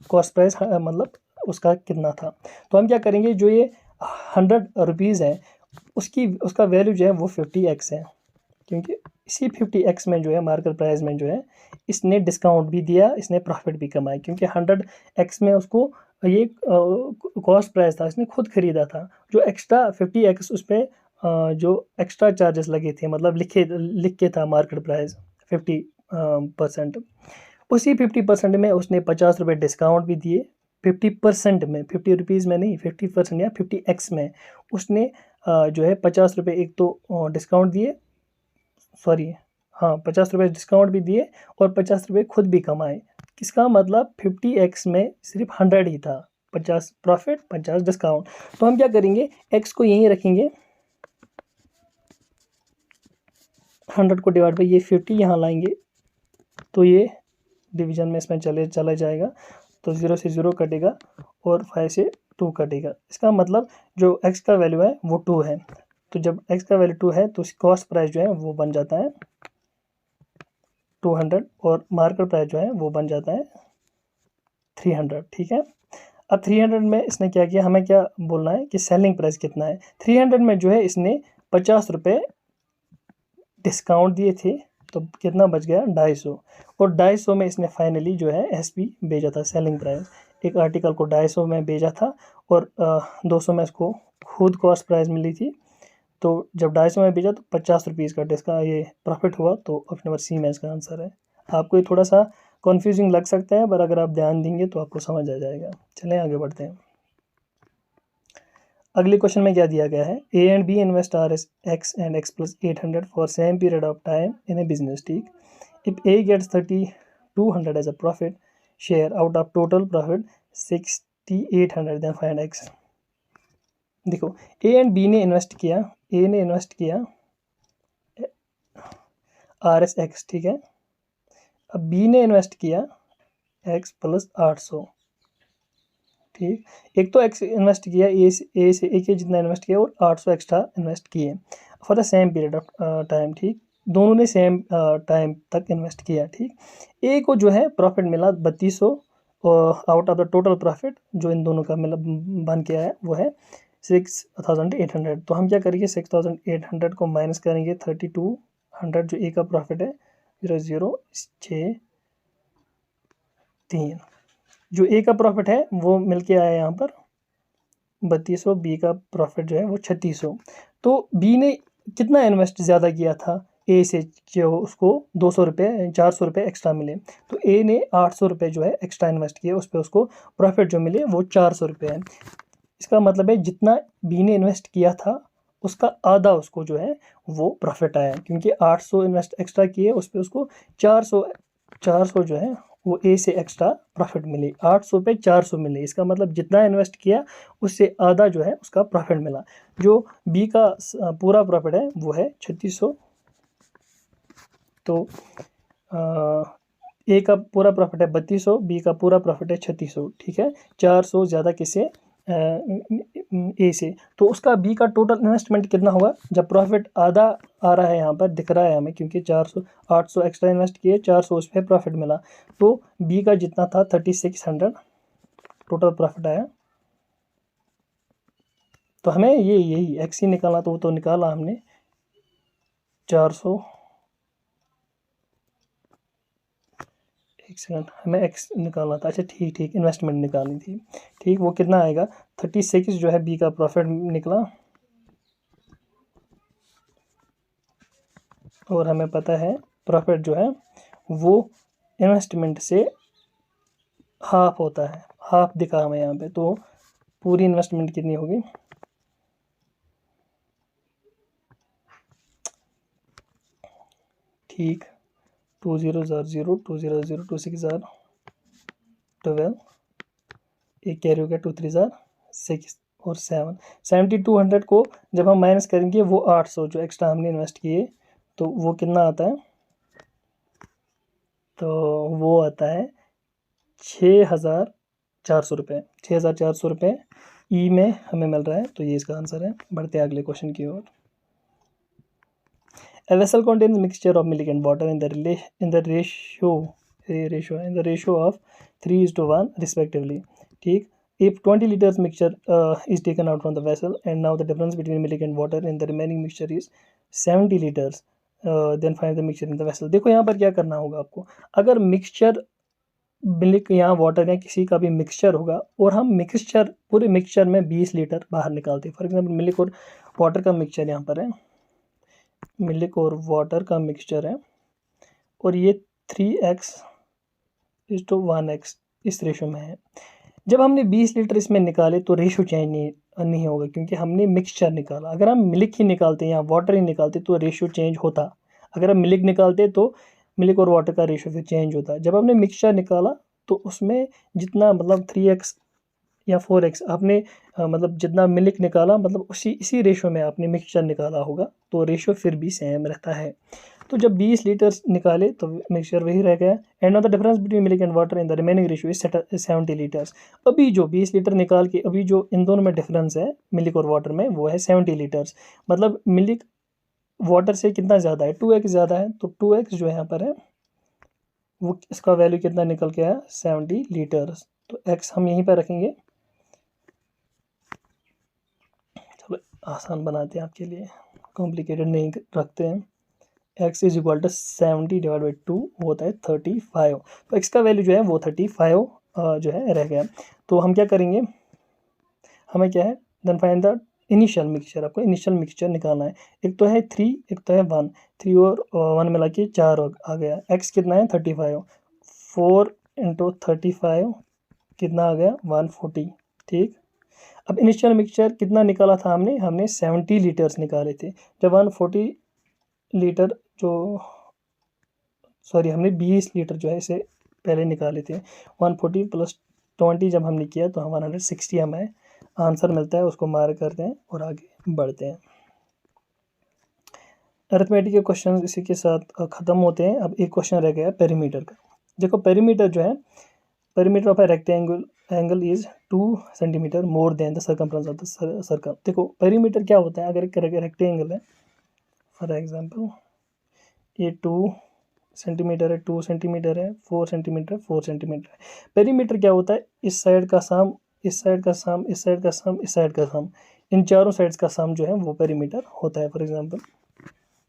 कॉस्ट प्राइस मतलब उसका कितना था। तो हम क्या करेंगे, जो ये 100 रुपीज़ है उसका वैल्यू जो है वो 50X है, क्योंकि इसी 50X में जो है मार्केट प्राइस में जो है इसने डिस्काउंट भी दिया, इसने प्रॉफिट भी कमाया, क्योंकि 100X में उसको ये कॉस्ट प्राइस था, इसने खुद ख़रीदा था। जो एक्स्ट्रा 50X उस पर जो एक्स्ट्रा चार्जेस लगे थे, मतलब लिख के था मार्केट प्राइस 50%, उसी 50% में उसने 50 रुपये डिस्काउंट भी दिए। 50% में, 50 रुपीज़ में नहीं, 50% या 50X में उसने जो है 50 रुपये एक तो डिस्काउंट दिए, सॉरी हाँ 50 रुपये डिस्काउंट भी दिए और 50 रुपये खुद भी कमाए। इसका मतलब 50X में सिर्फ 100 ही था, 50 प्रॉफिट 50 डिस्काउंट। तो हम क्या करेंगे, X को यहीं रखेंगे, 100 को डिवाइड बाई ये 50 यहाँ लाएंगे तो ये डिवीजन में इसमें चला जाएगा, तो 0 से 0 कटेगा और 5 से 2 कटेगा। इसका मतलब जो x का वैल्यू है वो 2 है। तो जब x का वैल्यू 2 है तो कॉस्ट प्राइस जो है वो बन जाता है 200 और मार्केट प्राइस जो है वो बन जाता है 300। ठीक है, अब 300 में इसने क्या किया, हमें क्या बोलना है कि सेलिंग प्राइस कितना है। 300 में जो है इसने 50 रुपये डिस्काउंट दिए थे, तो कितना बच गया 250। और 250 में इसने फाइनली जो है SP भेजा था, सेलिंग प्राइस। एक आर्टिकल को 250 में भेजा था और 200 में इसको खुद कॉस्ट प्राइस मिली थी। तो जब 250 में भेजा तो 50 रुपीज़ का इसका ये प्रॉफिट हुआ। तो ऑप्शन नंबर सी में इसका आंसर है। आपको ये थोड़ा सा कन्फ्यूजिंग लग सकता है, पर अगर आप ध्यान देंगे तो आपको समझ आ जाएगा। चलें आगे बढ़ते हैं। अगले क्वेश्चन में क्या दिया गया है, A and B invest X and X plus 800 for same period of time in a business. ठीक, if A gets 3200 as a profit share out of total profit 6800 then find X। देखो A and B ने invest किया, A ने invest किया RSX, ठीक है। अब B ने इन्वेस्ट किया X प्लस 800। ठीक, एक तो X इन्वेस्ट किया A से A के जितना इन्वेस्ट किया और 800 एक्स्ट्रा इन्वेस्ट किए for the same period of time. ठीक, दोनों ने सेम टाइम तक इन्वेस्ट किया। ठीक, A को जो है प्रॉफिट मिला 3200 out of the total profit जो इन दोनों का मिला बन के आया वो है 6800। तो हम क्या करेंगे, 6800 को माइनस करेंगे 3200 जो A का प्रॉफिट है 006 जो A का प्रॉफिट है वो मिलके आया यहाँ पर 3200, B का प्रॉफिट जो है वो 3600। तो B ने कितना इन्वेस्ट ज़्यादा किया था A से, जो उसको 200 रुपये 400 रुपये एक्स्ट्रा मिले। तो A ने 800 रुपये जो है एक्स्ट्रा इन्वेस्ट किए, उस पर उसको प्रॉफिट जो मिले वो 400 रुपये है। इसका मतलब है जितना B ने इन्वेस्ट किया था उसका आधा उसको जो है वो प्रॉफिट आया, क्योंकि 800 इन्वेस्ट एक्स्ट्रा किए उस पर उसको 400 जो है वो A से एक्स्ट्रा प्रॉफिट मिली। 800 पे 400 मिले, इसका मतलब जितना इन्वेस्ट किया उससे आधा जो है उसका प्रॉफिट मिला। जो B का पूरा प्रॉफिट है वो है 3600। तो A का पूरा प्रॉफिट है 3200, B का पूरा प्रॉफिट है 3600। ठीक है, 400 ज़्यादा किसे A से। तो उसका B का टोटल इन्वेस्टमेंट कितना होगा, जब प्रॉफिट आधा आ रहा है यहाँ पर दिख रहा है हमें, क्योंकि 800 एक्स्ट्रा इन्वेस्ट किए, 400 उस पर प्रॉफिट मिला। तो B का जितना था 3600 टोटल प्रॉफिट आया। तो हमें यही X ही निकालना, तो वो तो निकाला हमने 400। एक सेकंड, हमें X निकालना था। अच्छा ठीक, इन्वेस्टमेंट निकालनी थी। ठीक, वो कितना आएगा 36 जो है B का प्रॉफिट निकला, और हमें पता है प्रॉफिट जो है वो इन्वेस्टमेंट से हाफ होता है, हाफ दिखा हमें यहाँ पे। तो पूरी इन्वेस्टमेंट कितनी होगी, ठीक 2000 0 20 0 2 6 12, एक कैरी हो गया 2 3 6 और 7 7200 को जब हम माइनस करेंगे वो 800 जो एक्स्ट्रा हमने इन्वेस्ट किए, तो वो कितना आता है, तो वो आता है 6400 रुपये। 6400 रुपये ई में हमें मिल रहा है। तो ये इसका आंसर है। बढ़ते हैं अगले क्वेश्चन की ओर। A vessel contains mixture of milk and water in the ratio of 3:1 respectively. ठीक, if 20 liters mixture is taken out from the vessel and now the difference between milk and water in the remaining mixture is 70 liters, then find the mixture in the vessel। देखो यहाँ पर क्या करना होगा आपको, अगर mixture milk या water या किसी का भी मिक्सचर होगा और हम मिक्सचर पूरे मिक्सचर में 20 लीटर बाहर निकालते हैं। फॉर एग्जाम्पल मिल्क और वाटर का मिक्सचर यहाँ पर है, मिल्क और वाटर का मिक्सचर है, और ये 3x:1x इस रेशो में है। जब हमने 20 लीटर इसमें निकाले तो रेशो चेंज नहीं होगा, क्योंकि हमने मिक्सचर निकाला। अगर हम मिल्क ही निकालते या वाटर ही निकालते तो रेशो चेंज होता। अगर हम मिल्क निकालते तो मिल्क और वाटर का रेशो फिर चेंज होता। जब हमने मिक्सचर निकाला तो उसमें जितना मतलब 3x या 4x आपने मतलब जितना मिल्क निकाला, मतलब इसी रेशो में आपने मिक्सचर निकाला होगा, तो रेशो फिर भी सेम रहता है। तो जब 20 लीटर निकाले तो मिक्सचर वही रह गया। End of the difference between milk and water in the remaining ratio is 70 litres. अभी जो 20 लीटर निकाल के अभी जो इन दोनों में डिफरेंस है मिल्क और वाटर में वो है 70 लीटर्स। मतलब मिल्क वाटर से कितना ज़्यादा है, 2x ज़्यादा है। तो 2x जो यहाँ पर है वो इसका वैल्यू कितना निकल के आया 70 लीटर्स। तो x हम यहीं पर रखेंगे। चलो आसान बनाते हैं आपके लिए, कॉम्प्लिकेटेड नहीं रखते हैं। x is equal to 70 divide by 2 होता है 35। तो x का वैल्यू जो है वो 35 जो है रह गया। तो हम क्या करेंगे, हमें क्या है then find the initial mixture. आपको इनिशियल मिक्सचर निकालना है। एक तो है 3, एक तो है 1। 3 और 1 मिला के 4 आ गया। x कितना है 35। 4 इंटू 35 कितना आ गया 140। ठीक। अब इनिशियल मिक्सचर कितना निकाला था हमने 70 लीटर्स निकाले थे। जब 140 लीटर जो सॉरी हमने 20 लीटर जो है इसे पहले निकाले थे। 140 प्लस 20 जब हमने किया तो हम 160 हमें आंसर मिलता है। उसको मार्क करते हैं और आगे बढ़ते हैं। अरिथमेटिक के क्वेश्चन इसी के साथ ख़त्म होते हैं। अब एक क्वेश्चन रह गया पेरीमीटर का। देखो पेरीमीटर जो है, perimeter of a rectangle is 2 centimetre more than the circumference of the circle. देखो पेरीमीटर क्या होता है, अगर एक रेक्टेंगल है फॉर एग्जांपल ये 2 सेंटीमीटर है, 2 सेंटीमीटर है, 4 सेंटीमीटर, 4 सेंटीमीटर है। पेरीमीटर क्या होता है, इस साइड का सम, इस साइड का सम, इस साइड का सम, इस साइड का सम, इन चारों साइड्स का सम जो है वो पेरीमीटर होता है। फॉर एग्जांपल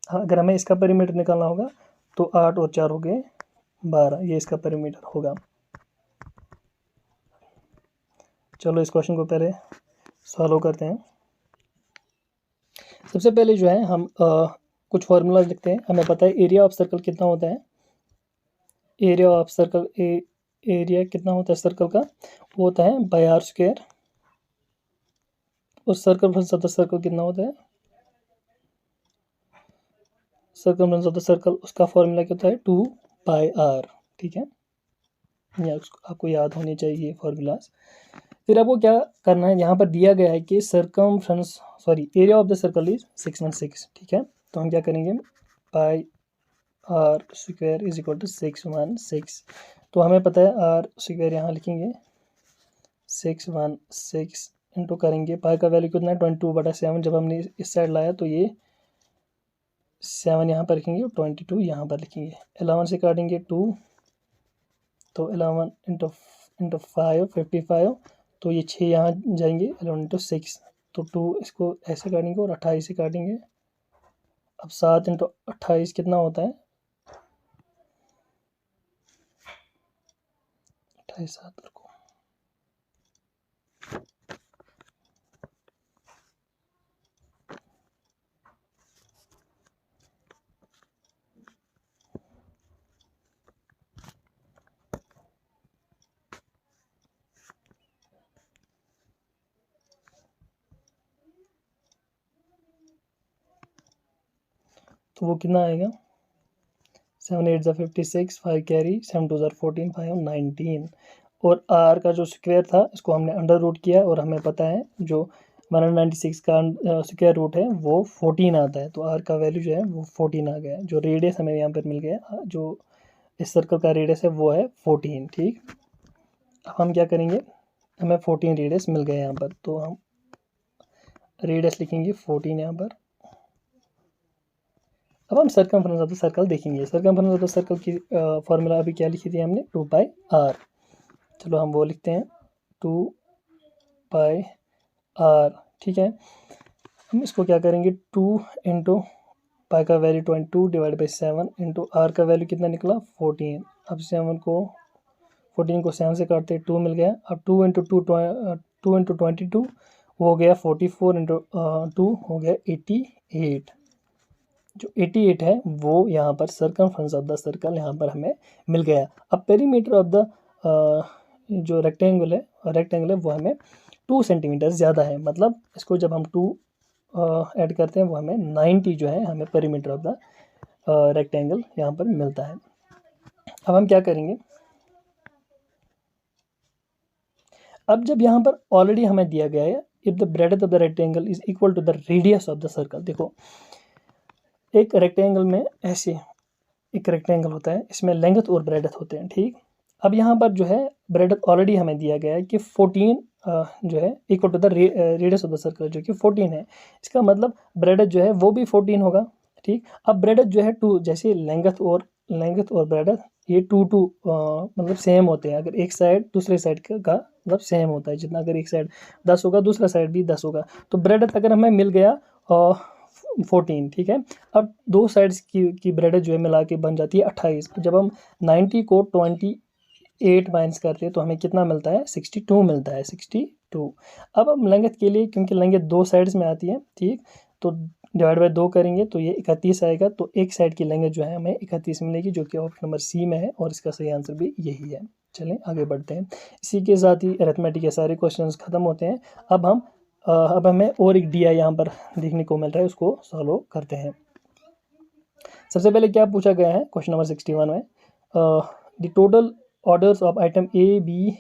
हाँ, अगर हमें इसका पेरीमीटर निकालना होगा तो 8 और 4 हो गए 12, ये इसका पेरीमीटर होगा। चलो इस क्वेश्चन को पहले सॉल्व करते हैं। सबसे पहले जो है हम कुछ फार्मूलाज लिखते हैं। हमें पता है एरिया ऑफ सर्कल कितना होता है, एरिया ऑफ सर्कल एरिया कितना होता है सर्कल का, वो होता है बाय आर स्क्वायर। और सर्कमफ्रेंस ऑफ द सर्कल कितना होता है, सर्कमफ्रेंस ऑफ द सर्कल उसका फॉर्मूला क्या होता है 2 पाई आर। ठीक है, ये आपको याद होने चाहिए फॉर्मूलाज। फिर आपको क्या करना है, यहाँ पर दिया गया है कि circumference area of the circle is 616। ठीक है, तो हम क्या करेंगे pi r square is equal to 616। तो हमें पता है आर स्क्वायर यहाँ लिखेंगे 616 इंटू करेंगे पाई का वैल्यू कितना है 22/7। जब हमने इस साइड लाया तो ये 7 यहाँ पर लिखेंगे और 22 यहाँ पर लिखेंगे। 11 से काटेंगे 2, तो 11 इंटू 5 55। तो ये 6 यहाँ जाएंगे 11 इंटू 6, तो 2 इसको ऐसे काटेंगे और 28 से काटेंगे। अब 7 इंटू 28 कितना होता है 28 7 को। तो वो कितना आएगा 7 8 56, 5 कैरी, 7 2 14, 5 19। और आर का जो स्क्वायर था इसको हमने अंडर रूट किया और हमें पता है जो 196 का स्क्वायर रूट है वो 14 आता है। तो आर का वैल्यू जो है वो 14 आ गया। जो रेडियस हमें यहाँ पर मिल गया, जो इस सर्कल का रेडियस है वो है 14। ठीक, अब हम क्या करेंगे, हमें 14 रेडियस मिल गए यहाँ पर, तो हम रेडियस लिखेंगे 14 यहाँ पर। अब हम सर्कमफ्रेंस ऑफ द सर्कल देखेंगे। सर्कमफ्रेंस ऑफ द सर्कल की फॉर्मूला अभी क्या लिखी थी हमने 2 पाई आर। चलो हम वो लिखते हैं 2 पाई आर। ठीक है, हम इसको क्या करेंगे 2 इंटू पाई का value 22 divide by 7 into R का वैल्यू कितना निकला 14। अब 14 को 7 से काटते 2 मिल गया। अब 2 इंटू 22 हो गया 44 इंटू 2 हो गया 88। जो 88 है वो यहाँ पर सर्कमफ्रेंस ऑफ द सर्कल यहाँ पर हमें मिल गया। अब पेरीमीटर ऑफ द जो रेक्टेंगल है वो हमें 2 सेंटीमीटर ज़्यादा है। मतलब इसको जब हम 2 ऐड करते हैं वो हमें 90 जो है हमें पेरीमीटर ऑफ द रेक्टेंगल यहाँ पर मिलता है। अब हम क्या करेंगे, अब जब यहाँ पर ऑलरेडी हमें दिया गया है if the breadth of the rectangle is equal to the radius of the circle. देखो एक रेक्टेंगल में ऐसे एक रेक्टेंगल होता है, इसमें लेंथ और ब्रेडथ होते हैं, ठीक। अब यहाँ पर जो है ब्रेडथ ऑलरेडी हमें दिया गया है कि 14 जो है equal to the radius of the circle जो कि 14 है। इसका मतलब ब्रेडथ जो है वो भी 14 होगा, ठीक। अब ब्रेडथ जो है 2, जैसे लेंथ और ब्रेडथ ये 2 मतलब सेम होते हैं। अगर एक साइड दूसरे साइड का मतलब सेम होता है, जितना अगर एक साइड 10 होगा दूसरा साइड भी 10 होगा, तो ब्रेडथ अगर हमें मिल गया 14, ठीक है। अब दो साइड्स की ब्रेडथ जो है मिला के बन जाती है 28। जब हम 90 को 28 माइनस करते हैं तो हमें कितना मिलता है, 62 मिलता है, 62। अब हम लेंथ के लिए, क्योंकि लेंथ दो साइड्स में आती है, ठीक, तो डिवाइड बाय 2 करेंगे तो ये 31 आएगा। तो एक साइड की लेंथ जो है हमें 31 मिलेगी, जो कि ऑप्शन नंबर सी में है, और इसका सही आंसर भी यही है। चलें आगे बढ़ते हैं। इसी के साथ ही अरिथमेटिक के सारे क्वेश्चंस खत्म होते हैं। अब हमें और एक डी आई यहाँ पर देखने को मिल रहा है, उसको सॉल्व करते हैं। सबसे पहले क्या पूछा गया है क्वेश्चन नंबर 61 में, the total orders of item A B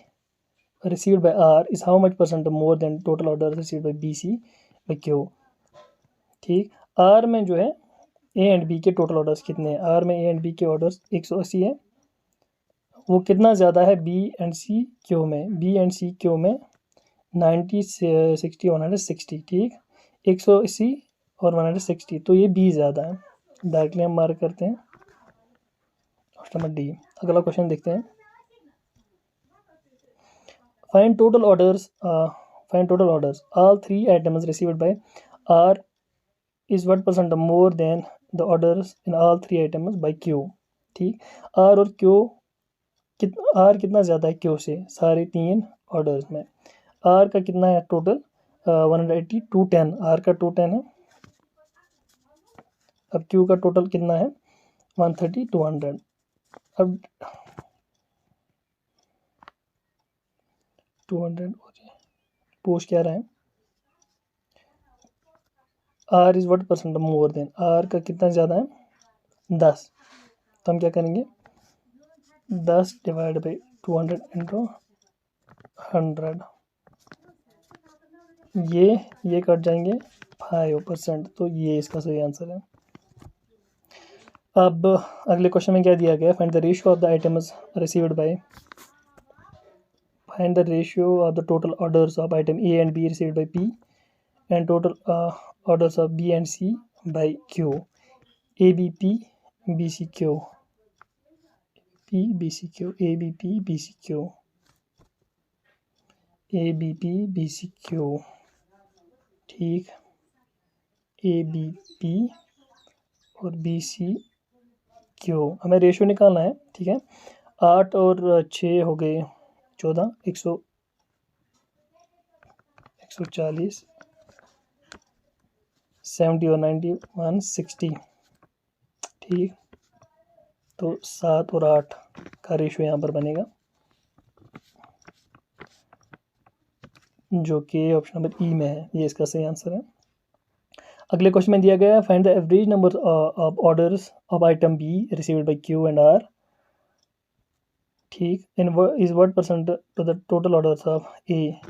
received by R is how much % more than total orders received by B C by Q, ठीक। R में जो है A एंड B के टोटल ऑर्डर्स कितने हैं, R में A and B के orders 180 है, वो कितना ज़्यादा है B एंड C Q में, B एंड C Q में 90 60 160, ठीक। 180 और 160, तो ये B ज़्यादा है, डायरेक्टली हम मार्क करते हैं ऑप्शन नंबर डी। अगला क्वेश्चन देखते हैं। Find total orders. All 3 items received by R is what % more than the orders in all 3 items by Q, ठीक। R और Q R कितना ज़्यादा है Q से, सारे 3 ऑर्डर्स में। R का कितना है टोटल 180 210, R का 210 है। अब Q का टोटल कितना है 130 200। अब 200 पूछ क्या रहा है, R is what % more than, R का कितना ज़्यादा है 10, तो हम क्या करेंगे 10 डिवाइड बाई 200 इंटू 100, ये कट जाएंगे 5%, तो ये इसका सही आंसर है। अब अगले क्वेश्चन में क्या दिया गया, find the ratio of the items received by, find the ratio of the total orders of item A and B received by P and total orders of B and C by Q, A B P B C Q, P B C Q, A B P B C Q, A B P B C Q, ठीक। A B P और B C Q, हमें ratio निकालना है, ठीक है। 8 और 6 हो गए 14, 140, 70 और 90 160, ठीक। तो 7 और 8 का रेशियो यहाँ पर बनेगा, जो कि ऑप्शन नंबर ई में है, ये इसका सही आंसर है। अगले क्वेश्चन में दिया गया है find the average number of orders of item B received by Q and R, ठीक, in is what % to the total orders of A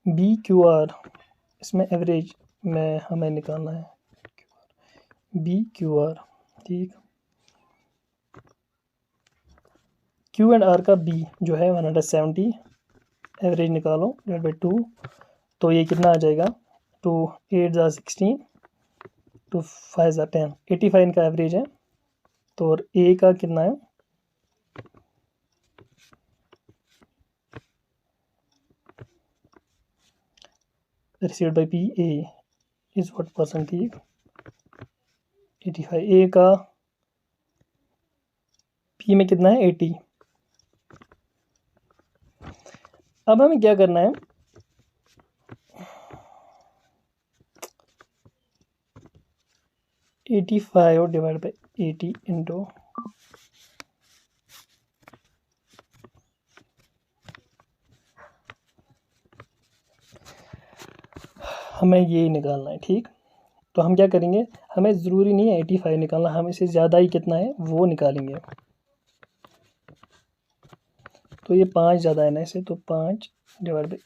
B Q R, इसमें एवरेज में हमें निकालना है बी क्यू आर, ठीक। क्यू एंड आर का B जो है 170, एवरेज निकालो डिवाइड बाई 2, तो ये कितना आ जाएगा 2 8 ज़ा 16 2 5 ज़ा 10, 85 इनका एवरेज है। तो और ए का कितना है received by P, A is what % ठीक 85, ए का पी में कितना है 80। अब हमें क्या करना है, एटी 85 डिवाइड बाई 80 इंटू हमें ये निकालना है, ठीक। तो हम क्या करेंगे, हमें ज़रूरी नहीं है 85 निकालना, हम इसे ज़्यादा ही कितना है वो निकालेंगे। तो ये 5 ज़्यादा है ना इसे, तो 5 डिवाइड बाई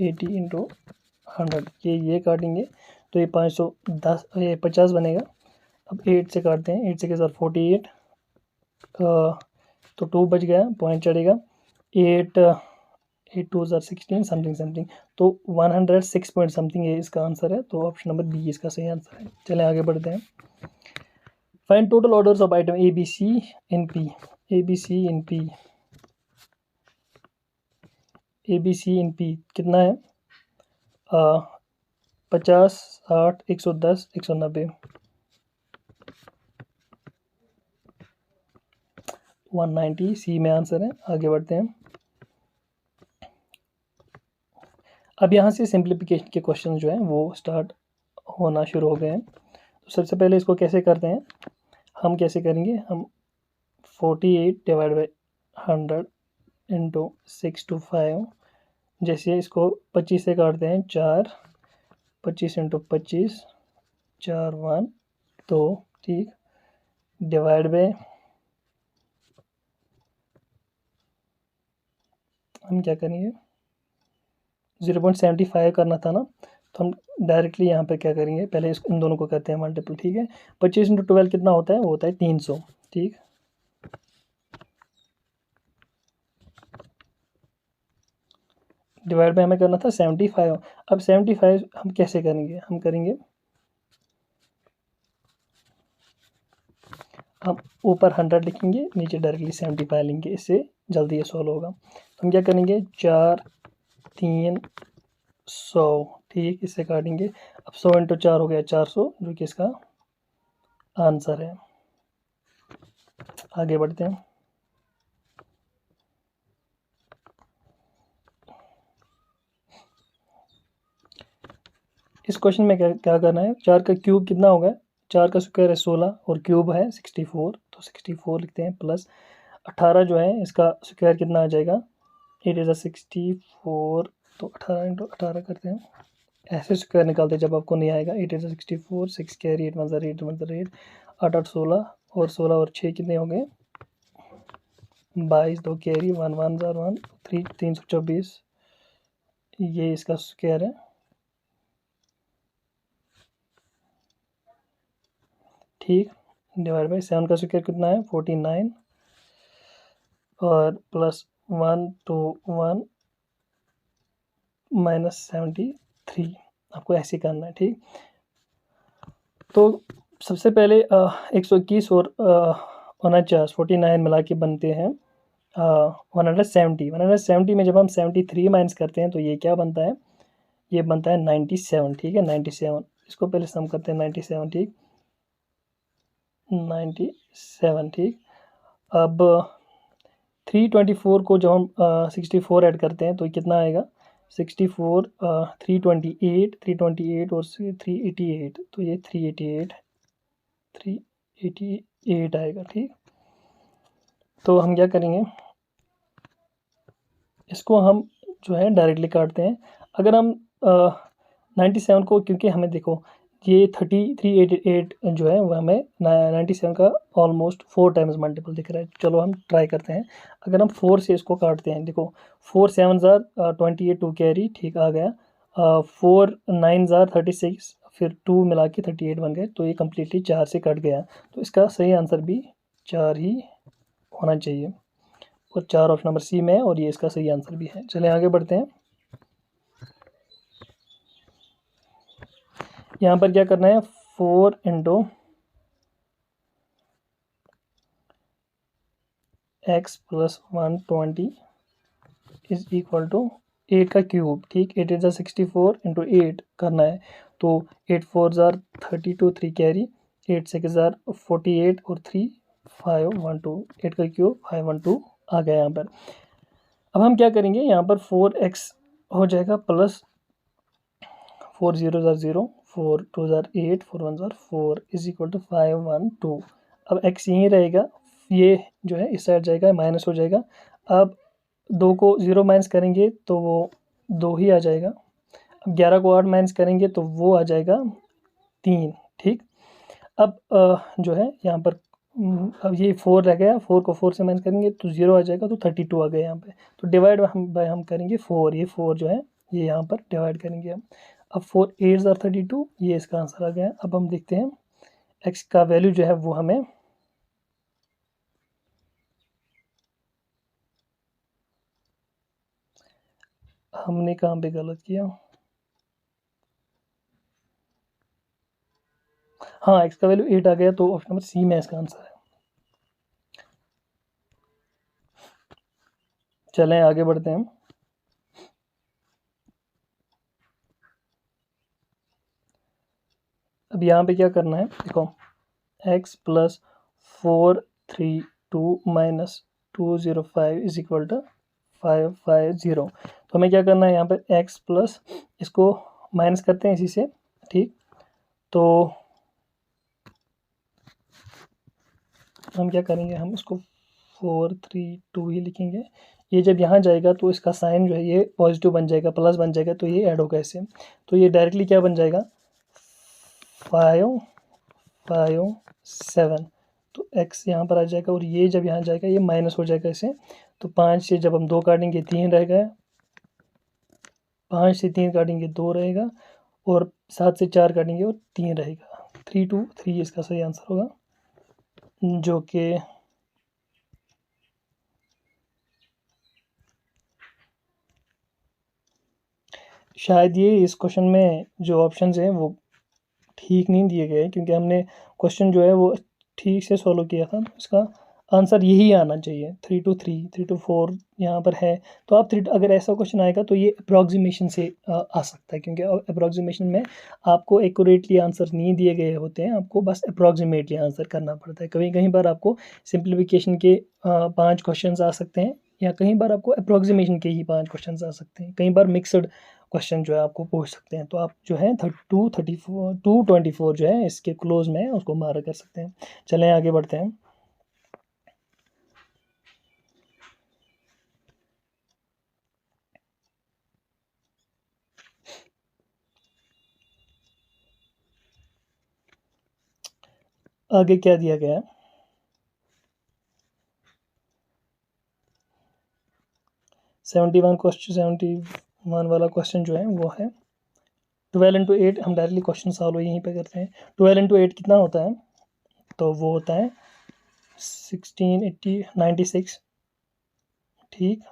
80 इंटू 100, ये काटेंगे तो ये 510 ये 50 बनेगा। अब 8 से काटते हैं, 8 से के साथ 48, तो 2 बच गया, पॉइंट चढ़ेगा। 8 8 2 16 समथिंग समथिंग, तो 106 पॉइंट समथिंग ये इसका आंसर है। तो ऑप्शन नंबर बी इसका सही आंसर है। चलें आगे बढ़ते हैं। Find total orders of item A B C in P. A B C in P, A B C in P कितना है? 50, 60, 110, 190, 190 सी में आंसर है। आगे बढ़ते हैं। अब यहाँ से सिंप्लीफिकेशन के क्वेश्चन जो हैं वो स्टार्ट होना शुरू हो गए हैं। तो सबसे पहले इसको कैसे करते हैं, हम कैसे करेंगे, हम 48 डिवाइड बाई 100 इंटू 6 to 5, जैसे इसको 25 से काटते हैं, 4, 25 इंटू 25, 4 1 2, ठीक, डिवाइड बाई हम क्या करेंगे, 0.75 करना था ना, तो हम डायरेक्टली यहाँ पे क्या करेंगे, पहले इन दोनों को करते हैं मल्टीपल, ठीक है। 25 इंटू 12 कितना होता है, वो होता है 300, ठीक। डिवाइड बाय हमें करना था 75। अब 75 हम कैसे करेंगे, हम करेंगे, हम ऊपर 100 लिखेंगे, नीचे डायरेक्टली 75 लेंगे, इससे जल्दी ये सॉल्व होगा। तो हम क्या करेंगे, 4 3 100, ठीक, इससे काटेंगे। अब 100 इंटू 4 हो गया 400, जो कि इसका आंसर है। आगे बढ़ते हैं। इस क्वेश्चन में क्या करना है, 4 का क्यूब कितना होगा, 4 का स्क्वायर है 16 और क्यूब है 64, तो 64 लिखते हैं, प्लस 18 जो है इसका स्क्वायर कितना आ जाएगा, 8 इज़ 64, तो 18 इंटू 18 करते हैं, ऐसे स्क्वायर निकालते हैं जब आपको नहीं आएगा। 8 इज़ 64, 6 कैरी, 8 1 8 1 8, 8 8 16, और 16 और 6 कितने हो गए, 22, 2 कैरी, 1 1 1 3, 324, ये इसका स्क्वायर है, ठीक। डिवाइड बाई 7 का स्क्वायर कितना है, 49, और प्लस 1 2 1 माइनस 73, आपको ऐसे करना है, ठीक। तो सबसे पहले 121 और 49 49 मिला के बनते हैं 170। 170 में जब हम 73 माइनस करते हैं तो ये क्या बनता है, ये बनता है 97, ठीक है, 97। इसको पहले सम करते हैं, 97, ठीक, 97, ठीक। अब 324 को जब हम 64 ऐड करते हैं तो कितना आएगा, 64 328, 328 और 388, तो ये 388 आएगा, ठीक। तो हम क्या करेंगे, इसको हम जो है डायरेक्टली काटते हैं। अगर हम 97 को, क्योंकि हमें देखो ये 388 जो है वो हमें 97 का ऑलमोस्ट 4 टाइम्स मल्टीपल दिख रहा है। चलो हम ट्राई करते हैं। अगर हम 4 से इसको काटते हैं, देखो 4 7 ज़ार 28, 2 कैरी, ठीक, आ गया। 4 9 ज़ार 36, फिर 2 मिला के 38 बन गए, तो ये कम्प्लीटली 4 से कट गया। तो इसका सही आंसर भी 4 ही होना चाहिए, और 4 ऑप्शन नंबर सी में है, और ये इसका सही आंसर भी है। चलें आगे बढ़ते हैं। यहाँ पर क्या करना है, 4 into X plus 120 is equal to 8 का क्यूब, ठीक, 8 इज 64 इंटू 8 करना है। तो 8 4 ज़ार 32, 3 कैरी, 8 6 ज़ार 48 और 3 512, 8 का क्यूब 512 आ गया यहाँ पर। अब हम क्या करेंगे, यहाँ पर 4x हो जाएगा प्लस 4 0 ज़ार 0, 4 2 ज़ार 8, 4 1 ज़ार 4 इज इक्वल टू 512। अब x यहीं रहेगा, ये जो है इस साइड जाएगा, माइनस हो जाएगा। अब 2 को 0 माइनस करेंगे तो वो 2 ही आ जाएगा। अब 11 को 8 माइनस करेंगे तो वो आ जाएगा 3, ठीक। अब जो है यहाँ पर अब ये 4 रह गया, 4 को 4 से माइनस करेंगे तो 0 आ जाएगा, तो 32 आ गया यहाँ पे। तो डिवाइड हम करेंगे 4, ये 4 जो है ये यहाँ पर डिवाइड करेंगे हम। अब 4 8 ज़ार 32, ये इसका आंसर आ गया। अब हम देखते हैं एक्स का वैल्यू जो है वो हमने कहाँ पे गलत किया, हाँ एक्स का वैल्यू 8 आ गया, तो ऑप्शन नंबर सी में इसका आंसर है। चलें आगे बढ़ते हैं। अब यहाँ पे क्या करना है, देखो x plus 432 minus 205 is equal to 550। तो हमें क्या करना है, यहाँ पर x प्लस इसको माइनस करते हैं इसी से, ठीक। तो हम क्या करेंगे, हम इसको 432 ही लिखेंगे। ये जब यहाँ जाएगा तो इसका साइन जो है ये पॉजिटिव बन जाएगा, प्लस बन जाएगा, तो ये ऐड होगा इससे। तो ये डायरेक्टली क्या बन जाएगा, 557। तो x यहाँ पर आ जाएगा, और ये जब यहाँ जाएगा ये माइनस हो जाएगा इसे। तो 5 से जब हम 2 काटेंगे 3 रहेगा, 5 से 3 काटेंगे 2 रहेगा, और 7 से 4 काटेंगे और 3 रहेगा। 323 इसका सही आंसर होगा, जो कि शायद ये इस क्वेश्चन में जो ऑप्शंस हैं वो ठीक नहीं दिए गए, क्योंकि हमने क्वेश्चन जो है वो ठीक से सॉल्व किया था। इसका आंसर यही आना चाहिए, 3 to 4 यहाँ पर है। तो आप अगर ऐसा क्वेश्चन आएगा तो ये अप्रॉक्सीमेशन से आ सकता है, क्योंकि अप्रॉक्सीमेशन में आपको एक्यूरेटली आंसर नहीं दिए गए होते हैं, आपको बस अप्रॉक्सीमेटली आंसर करना पड़ता है। कहीं कहीं बार आपको सिंप्लीफिकेशन के 5 क्वेश्चन आ सकते हैं, या कहीं बार आपको अप्रॉक्सीमेशन के ही 5 क्वेश्चन आ सकते हैं, कई बार मिक्सड क्वेश्चन जो है आपको पूछ सकते हैं। तो आप जो है 224 जो है इसके क्लोज में है उसको मार्क कर सकते हैं। चलें आगे बढ़ते हैं। आगे क्या दिया गया है, 71 वाला क्वेश्चन जो है वो है 12 into 8। हम डायरेक्टली क्वेश्चन सॉल्व यहीं पे करते हैं। 12 into 8 कितना होता है, तो वो होता है 96, ठीक,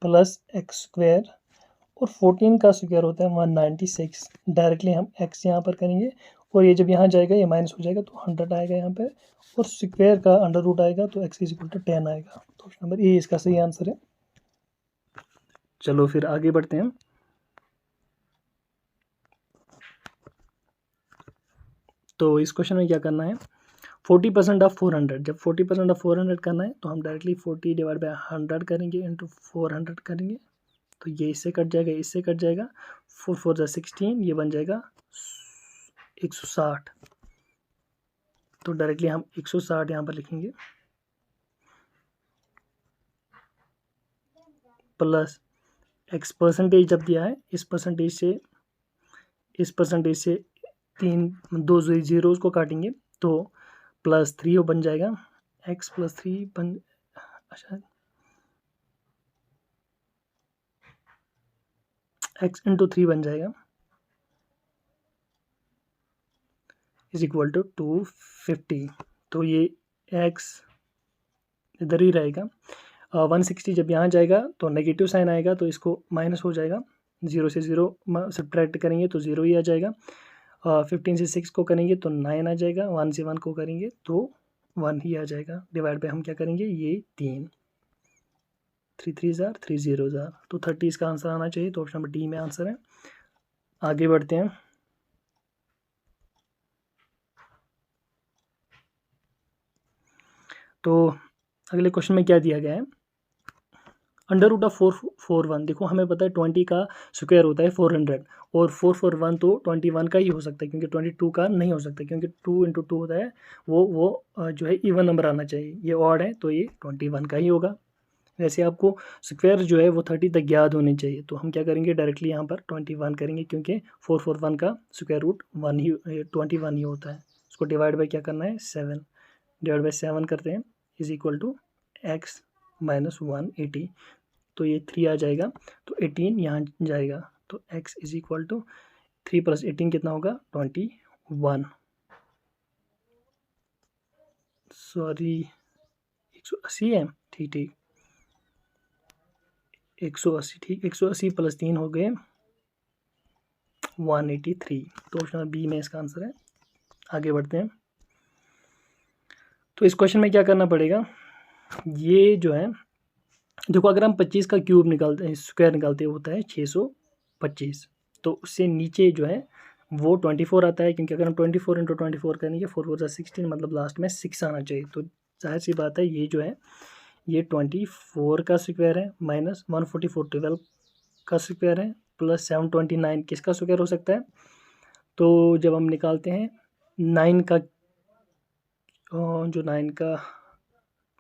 प्लस एक्स स्क्वायर, और 14 का स्क्वायर होता है 196। डायरेक्टली हम x यहाँ पर करेंगे, और ये जब यहाँ जाएगा ये माइनस हो जाएगा, तो 100 आएगा यहाँ पे, और स्क्वायर का अंडर रूट आएगा, तो x इज इक्वल टू 10 आएगा। तो ऑप्शन नंबर ए इसका सही आंसर है। चलो फिर आगे बढ़ते हैं। तो इस क्वेश्चन में क्या करना है, 40% ऑफ 400। जब 40% ऑफ 400 करना है तो हम डायरेक्टली 40 डिवाइड बाई 100 करेंगे, इंटू 400 करेंगे। तो ये इससे कट जाएगा, इससे कट जाएगा, 4 4 जा 16, ये बन जाएगा 160। तो डायरेक्टली हम 160 यहाँ पर लिखेंगे, प्लस एक्स परसेंटेज जब दिया है, इस परसेंटेज से 2 जीरोज़ को काटेंगे, तो प्लस 3 बन जाएगा, एक्स प्लस 3 बन, अच्छा एक्स इंटू 3 बन जाएगा, इज इक्वल टू 250। तो ये एक्स इधर ही रहेगा। 160 जब यहाँ जाएगा तो नेगेटिव साइन आएगा, तो इसको माइनस हो जाएगा, 0 से 0 सब्ट्रैक्ट करेंगे तो 0 ही आ जाएगा। 15 से 6 को करेंगे तो 9 आ जाएगा, 1 से 1 को करेंगे तो 1 ही आ जाएगा। डिवाइड पे हम क्या करेंगे, ये 3 3 3 ज़ार 3 0 ज़ार, तो 30 इसका आंसर आना चाहिए। तो ऑप्शन नंबर डी में आंसर है। आगे बढ़ते हैं। तो अगले क्वेश्चन में क्या दिया गया है, अंडर रूट ऑफ 441। देखो हमें पता है 20 का स्क्वायर होता है 400, और 441 तो 21 का ही हो सकता है, क्योंकि 22 का नहीं हो सकता, क्योंकि 2 into 2 होता है, वो जो है इवन नंबर आना चाहिए। ये ऑड है तो ये 21 का ही होगा। वैसे आपको स्क्वायर जो है वो 30 तक याद होने चाहिए। तो हम क्या करेंगे, डायरेक्टली यहाँ पर 21 करेंगे, क्योंकि 441 का स्क्वायर रूट 21 ही होता है। उसको डिवाइड बाई क्या करना है, 7, डिवाइड बाई 7 करते हैं, is equal to x minus 180। तो ये 3 आ जाएगा, तो 18 यहाँ जाएगा, तो x इज इक्वल टू 3 + 18 कितना होगा, 21। सॉरी 180 है, ठीक ठीक 180, ठीक 180 प्लस 3 हो गए 183। तो ऑप्शन बी में इसका आंसर है। आगे बढ़ते हैं। तो इस क्वेश्चन में क्या करना पड़ेगा, ये जो है देखो, अगर हम 25 का क्यूब निकालते हैं, स्क्वायर निकालते हैं, होता है 625। तो उससे नीचे जो है वो 24 आता है, क्योंकि अगर हम 24 इंटू 24 करेंगे 4 4 16, मतलब लास्ट में 6 आना चाहिए। तो जाहिर सी बात है ये जो है ये 24 का स्क्वायर है, माइनस 144 12 का स्क्वायर है, प्लस 729 किसका स्क्वायर हो सकता है। तो जब हम निकालते हैं 9 का, जो 9 का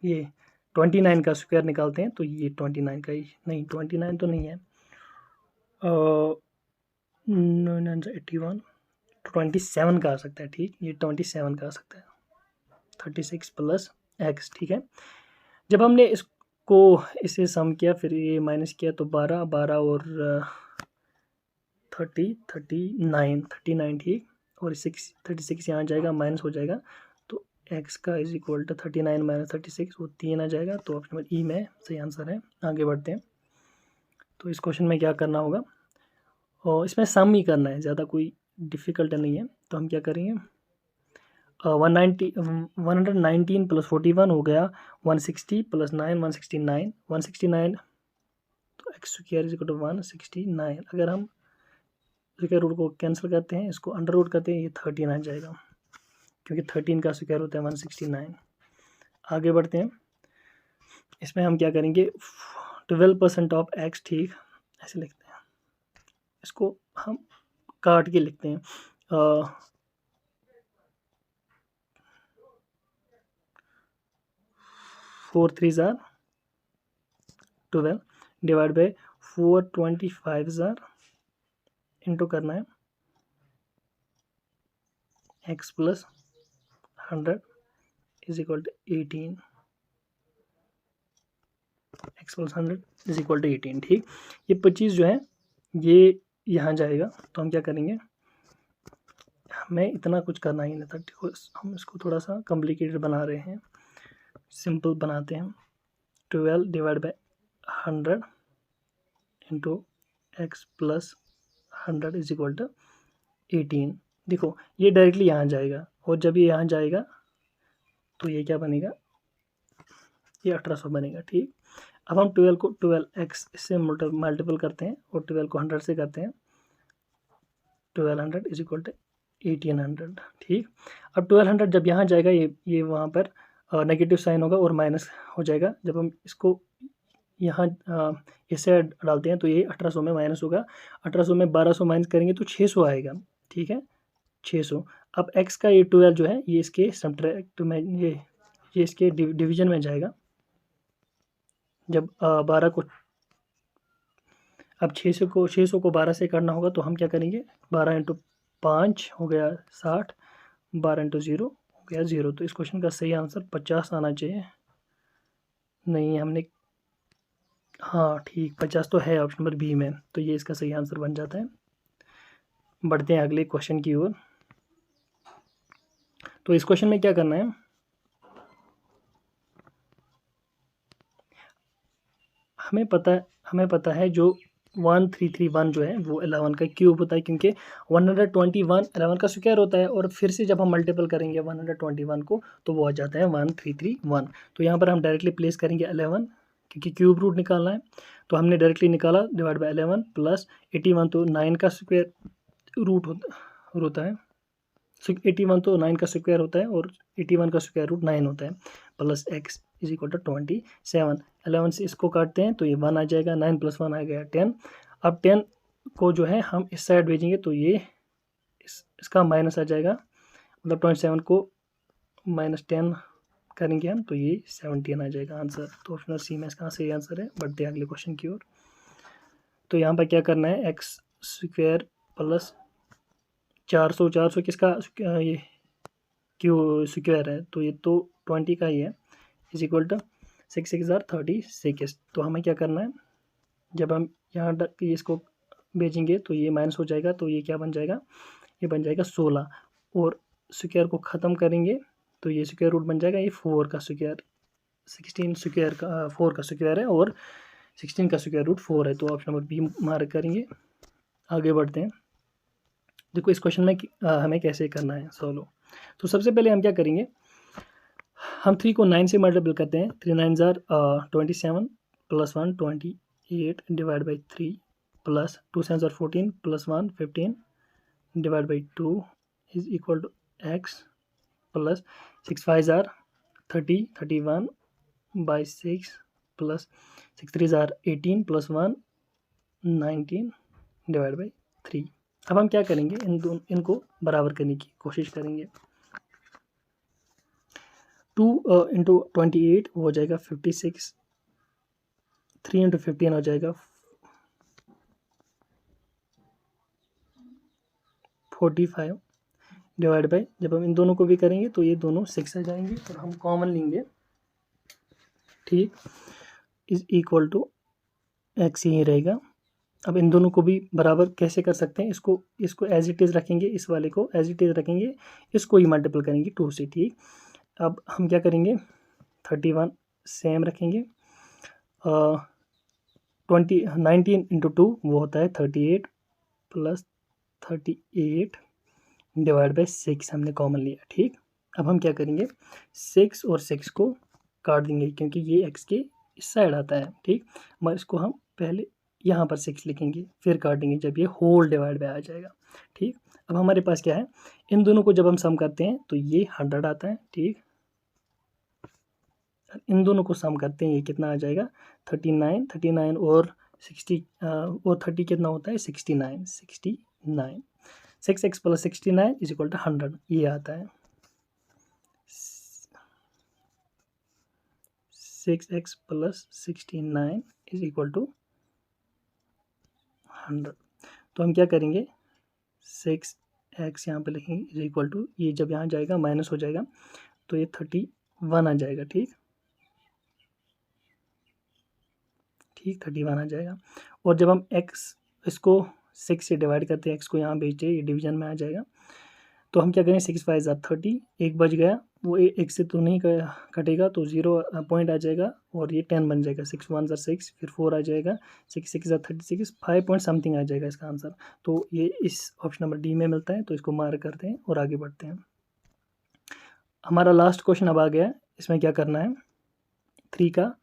ये 29 का स्क्वायर निकालते हैं, तो ये 29 का ही नहीं, 29 तो नहीं है, 81 27 का आ सकता है। ठीक, ये 27 का आ सकता है, 36 प्लस एक्स। ठीक है, जब हमने इसको इसे सम किया, फिर ये माइनस किया, तो 12 12 और 39 ठीक, और 36 यहाँ जाएगा, माइनस हो जाएगा, तो एक्स का इज इक्वल टू 39 माइनस 36, वो 3 आ जाएगा। तो ऑप्शन नंबर ई में सही आंसर है। आगे बढ़ते हैं। तो इस क्वेश्चन में क्या करना होगा, और इसमें सम ही करना है, ज़्यादा कोई डिफ़िकल्ट नहीं है। तो हम क्या करेंगे, 119 प्लस 41 हो गया 160 प्लस 9 169 तो X square is equal to 169। अगर हम स्क्वायर रूट को कैंसिल करते हैं, इसको अंडर रूट करते हैं, ये 13 आ जाएगा, क्योंकि 13 का स्क्वायर होता है 169। आगे बढ़ते हैं। इसमें हम क्या करेंगे, 12% ऑफ एक्स, ठीक ऐसे लिखते हैं, इसको हम काट के लिखते हैं, 4 3 12 डिवाइड बाई 425 इंटू करना है X plus 100 is equal to 18, X plus 100 is equal to 18। ठीक, ये 25 जो है ये यहाँ जाएगा, तो हम क्या करेंगे, हमें इतना कुछ करना ही नहीं था, हम इसको थोड़ा सा कॉम्प्लिकेटेड बना रहे हैं, सिंपल बनाते हैं। 12 divide by 100 into X plus 100 is equal to 18। देखो ये डायरेक्टली यहाँ जाएगा, और जब ये यहाँ जाएगा तो ये क्या बनेगा, ये 1800 बनेगा। ठीक, अब हम 12 को 12x इससे मल्टीपल करते हैं, और 12 को 100 से करते हैं, 1200 इज इक्वल टू 1800। ठीक, अब 1200 जब यहाँ जाएगा, ये वहाँ पर नेगेटिव साइन होगा और माइनस हो जाएगा। जब हम इसको यहाँ इसे डालते हैं, तो ये 1800 में माइनस होगा, 1800 में 1200 माइनस करेंगे तो 600 आएगा। ठीक है, 600। अब x का ये 12 जो है ये इसके सब्ट्रैक्ट में, ये इसके डिवीजन में जाएगा। जब 12 को, अब 600 को 12 से करना होगा, तो हम क्या करेंगे, 12 इंटू 5 हो गया 60, 12 इंटू 0 हो गया 0। तो इस क्वेश्चन का सही आंसर 50 आना चाहिए। नहीं, हमने, हाँ ठीक, 50 तो है ऑप्शन नंबर बी में, तो ये इसका सही आंसर बन जाता है। बढ़ते हैं अगले क्वेश्चन की ओर। तो इस क्वेश्चन में क्या करना है, हमें पता है जो 1331 जो है वो 11 का क्यूब होता है, क्योंकि 121 11 का स्क्वायर होता है, और फिर से जब हम मल्टीपल करेंगे 121 को, तो वो आ जाता है 1331। तो यहाँ पर हम डायरेक्टली प्लेस करेंगे 11, क्योंकि क्यूब रूट निकालना है, तो हमने डायरेक्टली निकाला, डिवाइड बाई 11 प्लस 81, तो 9 का स्क्वायर रूट होता है, 81 तो 9 का स्क्वायर होता है, और 81 का स्क्वायर रूट 9 होता है, plus X is equal to 27। 11 से इसको काटते हैं, तो ये 1 आ जाएगा, 9 प्लस 1 आ गया 10। अब 10 को जो है हम इस साइड भेजेंगे, तो ये इसका माइनस आ जाएगा, मतलब 27 को माइनस 10 करेंगे हम, तो ये 17 आ जाएगा आंसर। तो ऑप्शन सी में इसका सही आंसर है। बढ़ते हैं अगले क्वेश्चन की ओर। तो यहाँ पर क्या करना है, एक्स स्क्वायर प्लस 400 किसका ये क्यों स्क्वायर है, तो ये तो 20 का ही है, इज इक्वल टू 6 6 36। तो हमें क्या करना है, जब हम यहाँ इसको भेजेंगे, तो ये माइनस हो जाएगा, तो ये क्या बन जाएगा, ये बन जाएगा 16, और स्क्वायर को ख़त्म करेंगे तो ये स्क्वायर रूट बन जाएगा, ये 4 का स्क्वायर, 16 स्क्वायर का 4 का स्क्वायर है और 16 का स्क्वायर रूट 4 है। तो ऑप्शन नंबर बी मार्क करेंगे। आगे बढ़ते हैं। देखो इस क्वेश्चन में हमें कैसे करना है सॉल्व। तो सबसे पहले हम क्या करेंगे, हम 3 को 9 से मल्टीपल करते हैं। 3 9 जार 27 प्लस 1 28 डिवाइड बाई 3 प्लस 2 7 जार 14 plus 1 15 divide by 2 is equal to X plus 6 5 जार 30 31 बाई 6 प्लस 6 3 जार 18 प्लस 1 19 डिवाइड बाई 3। अब हम क्या करेंगे, इनको बराबर करने की कोशिश करेंगे। 2 इंटू 28 हो जाएगा 56, 3 इंटू 15 हो जाएगा 45 डिवाइड बाई, जब हम इन दोनों को भी करेंगे तो ये दोनों 6 आ जाएंगे और हम कॉमन लेंगे, ठीक, इज इक्वल टू एक्स ही रहेगा। अब इन दोनों को भी बराबर कैसे कर सकते हैं, इसको एज इट इज़ रखेंगे, इस वाले को एज इट इज़ रखेंगे, इसको ही मल्टीपल करेंगे 2 से, ठीक। अब हम क्या करेंगे, 31 सेम रखेंगे, 19 इंटू 2 वो होता है 38 प्लस 38 डिवाइड बाई 6 हमने कॉमन लिया, ठीक। अब हम क्या करेंगे, 6 और 6 को काट देंगे क्योंकि ये x के इस साइड आता है, ठीक। मगर इसको हम पहले यहाँ पर 6 लिखेंगे फिर काटेंगे जब ये होल डिवाइड बाय आ जाएगा, ठीक। अब हमारे पास क्या है, इन दोनों को जब हम सम करते हैं तो ये 100 आता है, ठीक। इन दोनों को सम करते हैं, ये कितना आ जाएगा 39 और 60 और 30 कितना होता है 69 6x plus 69 is equal to 100, ये आता है 6x plus 69 is equal to 100। तो हम क्या करेंगे, 6x यहाँ पे लिखेंगे इज इक्वल टू, ये जब यहाँ जाएगा माइनस हो जाएगा तो ये 31 आ जाएगा, ठीक, 31 आ जाएगा। और जब हम x इसको 6 से डिवाइड करते हैं, x को यहाँ भेजते हैं, ये डिवीजन में आ जाएगा। तो हम क्या करें, 6 5 ज़ा 30, एक बच गया, वो एक से तो नहीं कटेगा तो 0 पॉइंट आ जाएगा और ये 10 बन जाएगा, 6 1 ज़ा 6, फिर 4 आ जाएगा, 6 6 ज़ा 36, 5 पॉइंट समथिंग आ जाएगा इसका आंसर। तो ये इस ऑप्शन नंबर डी में मिलता है, तो इसको मार्क करते हैं और आगे बढ़ते हैं। हमारा लास्ट क्वेश्चन अब आ गया, इसमें क्या करना है, 3 का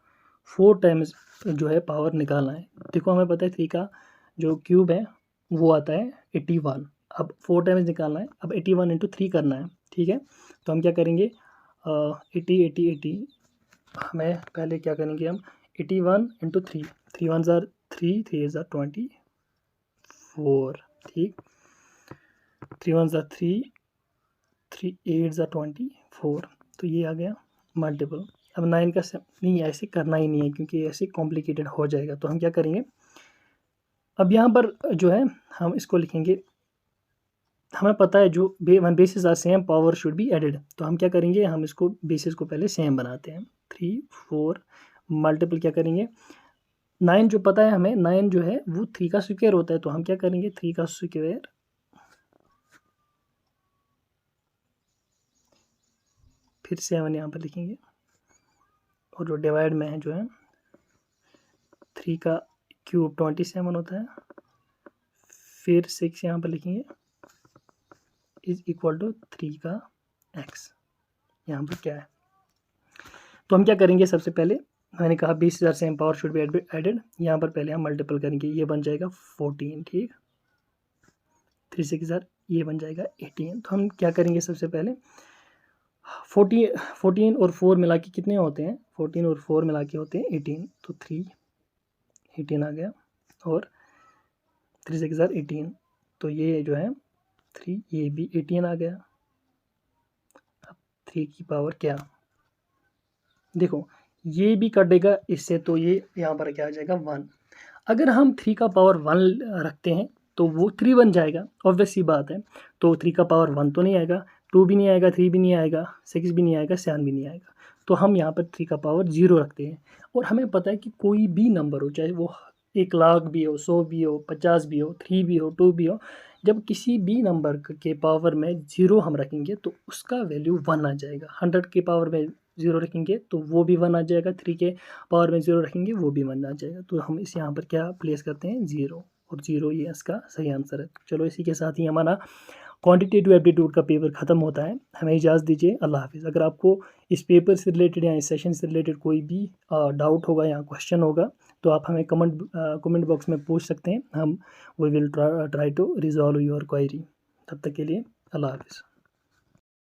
4 टाइम्स जो है पावर निकालना है। देखो हमें पता है 3 का जो क्यूब है वो आता है 81, अब 4 टाइम्स निकालना है। अब 81 इंटू 3 करना है, ठीक है। तो हम क्या करेंगे, 80 हमें पहले क्या करेंगे, हम 81 इंटू 3, 3 1 ज़ा 3, 3 ज़ा 24, ठीक, 3 1 ज़ा 3, 3 8 ज़ा 24, तो ये आ गया मल्टीपल। अब 9 का नहीं, ऐसे करना ही नहीं है क्योंकि ऐसे कॉम्प्लिकेटेड हो जाएगा। तो हम क्या करेंगे, अब यहाँ पर जो है हम इसको लिखेंगे, हमें पता है जो when bases are same power should be added. तो हम क्या करेंगे, हम इसको बेसिस को पहले सेम बनाते हैं, 3 4 मल्टीपल क्या करेंगे, 9 जो पता है हमें, 9 जो है वो 3 का स्क्वायर होता है। तो हम क्या करेंगे, 3 का स्क्वायर फिर 7 यहाँ पर लिखेंगे और जो डिवाइड में है जो है 3 का क्यूब 27 होता है, फिर 6 यहाँ पर लिखेंगे इज इक्वल टू 3 का x, यहाँ पर क्या है। तो हम क्या करेंगे, सबसे पहले मैंने कहा 20,000 same power should be added, यहाँ पर पहले हम मल्टीपल करेंगे, ये बन जाएगा 14, ठीक, 3 6 ये बन जाएगा 18। तो हम क्या करेंगे, सबसे पहले 14 और 4 मिला के कितने होते हैं, 14 और 4 मिला के होते हैं 18, तो 3 18 आ गया और 3 6 18, तो ये जो है 3, ये भी 18 आ गया। अब 3 की पावर क्या, देखो ये भी कटेगा इससे, तो ये यहाँ पर क्या आ जाएगा 1। अगर हम 3 का पावर 1 रखते हैं तो वो 3 बन जाएगा, ऑब्वियस सी बात है। तो 3 का पावर 1 तो नहीं आएगा, 2 भी नहीं आएगा, 3 भी नहीं आएगा, 6 भी नहीं आएगा, 7 भी नहीं आएगा। तो हम यहाँ पर 3 का पावर 0 रखते हैं। और हमें पता है कि कोई भी नंबर हो, चाहे वो 1 लाख भी हो, 100 भी हो, 50 भी हो, 3 भी हो, 2 भी हो, जब किसी भी नंबर के पावर में 0 हम रखेंगे तो उसका वैल्यू 1 आ जाएगा। 100 के पावर में 0 रखेंगे तो वो भी 1 आ जाएगा। 3 के पावर में 0 रखेंगे वो भी 1 आ जाएगा। तो हम इस यहाँ पर क्या प्लेस करते हैं 0, और 0 ये इसका सही आंसर है। चलो इसी के साथ ही हमारा क्वांटिटेटिव एप्टीट्यूड का पेपर ख़त्म होता है। हमें इजाज़त दीजिए। अल्लाह हाफ़िज़। अगर आपको इस पेपर से रिलेटेड या इस सेशन से रिलेटेड कोई भी डाउट होगा या क्वेश्चन होगा तो आप हमें कमेंट बॉक्स में पूछ सकते हैं। हम we will try to resolve your query. तब तक के लिए अल्लाह हाफ़िज़।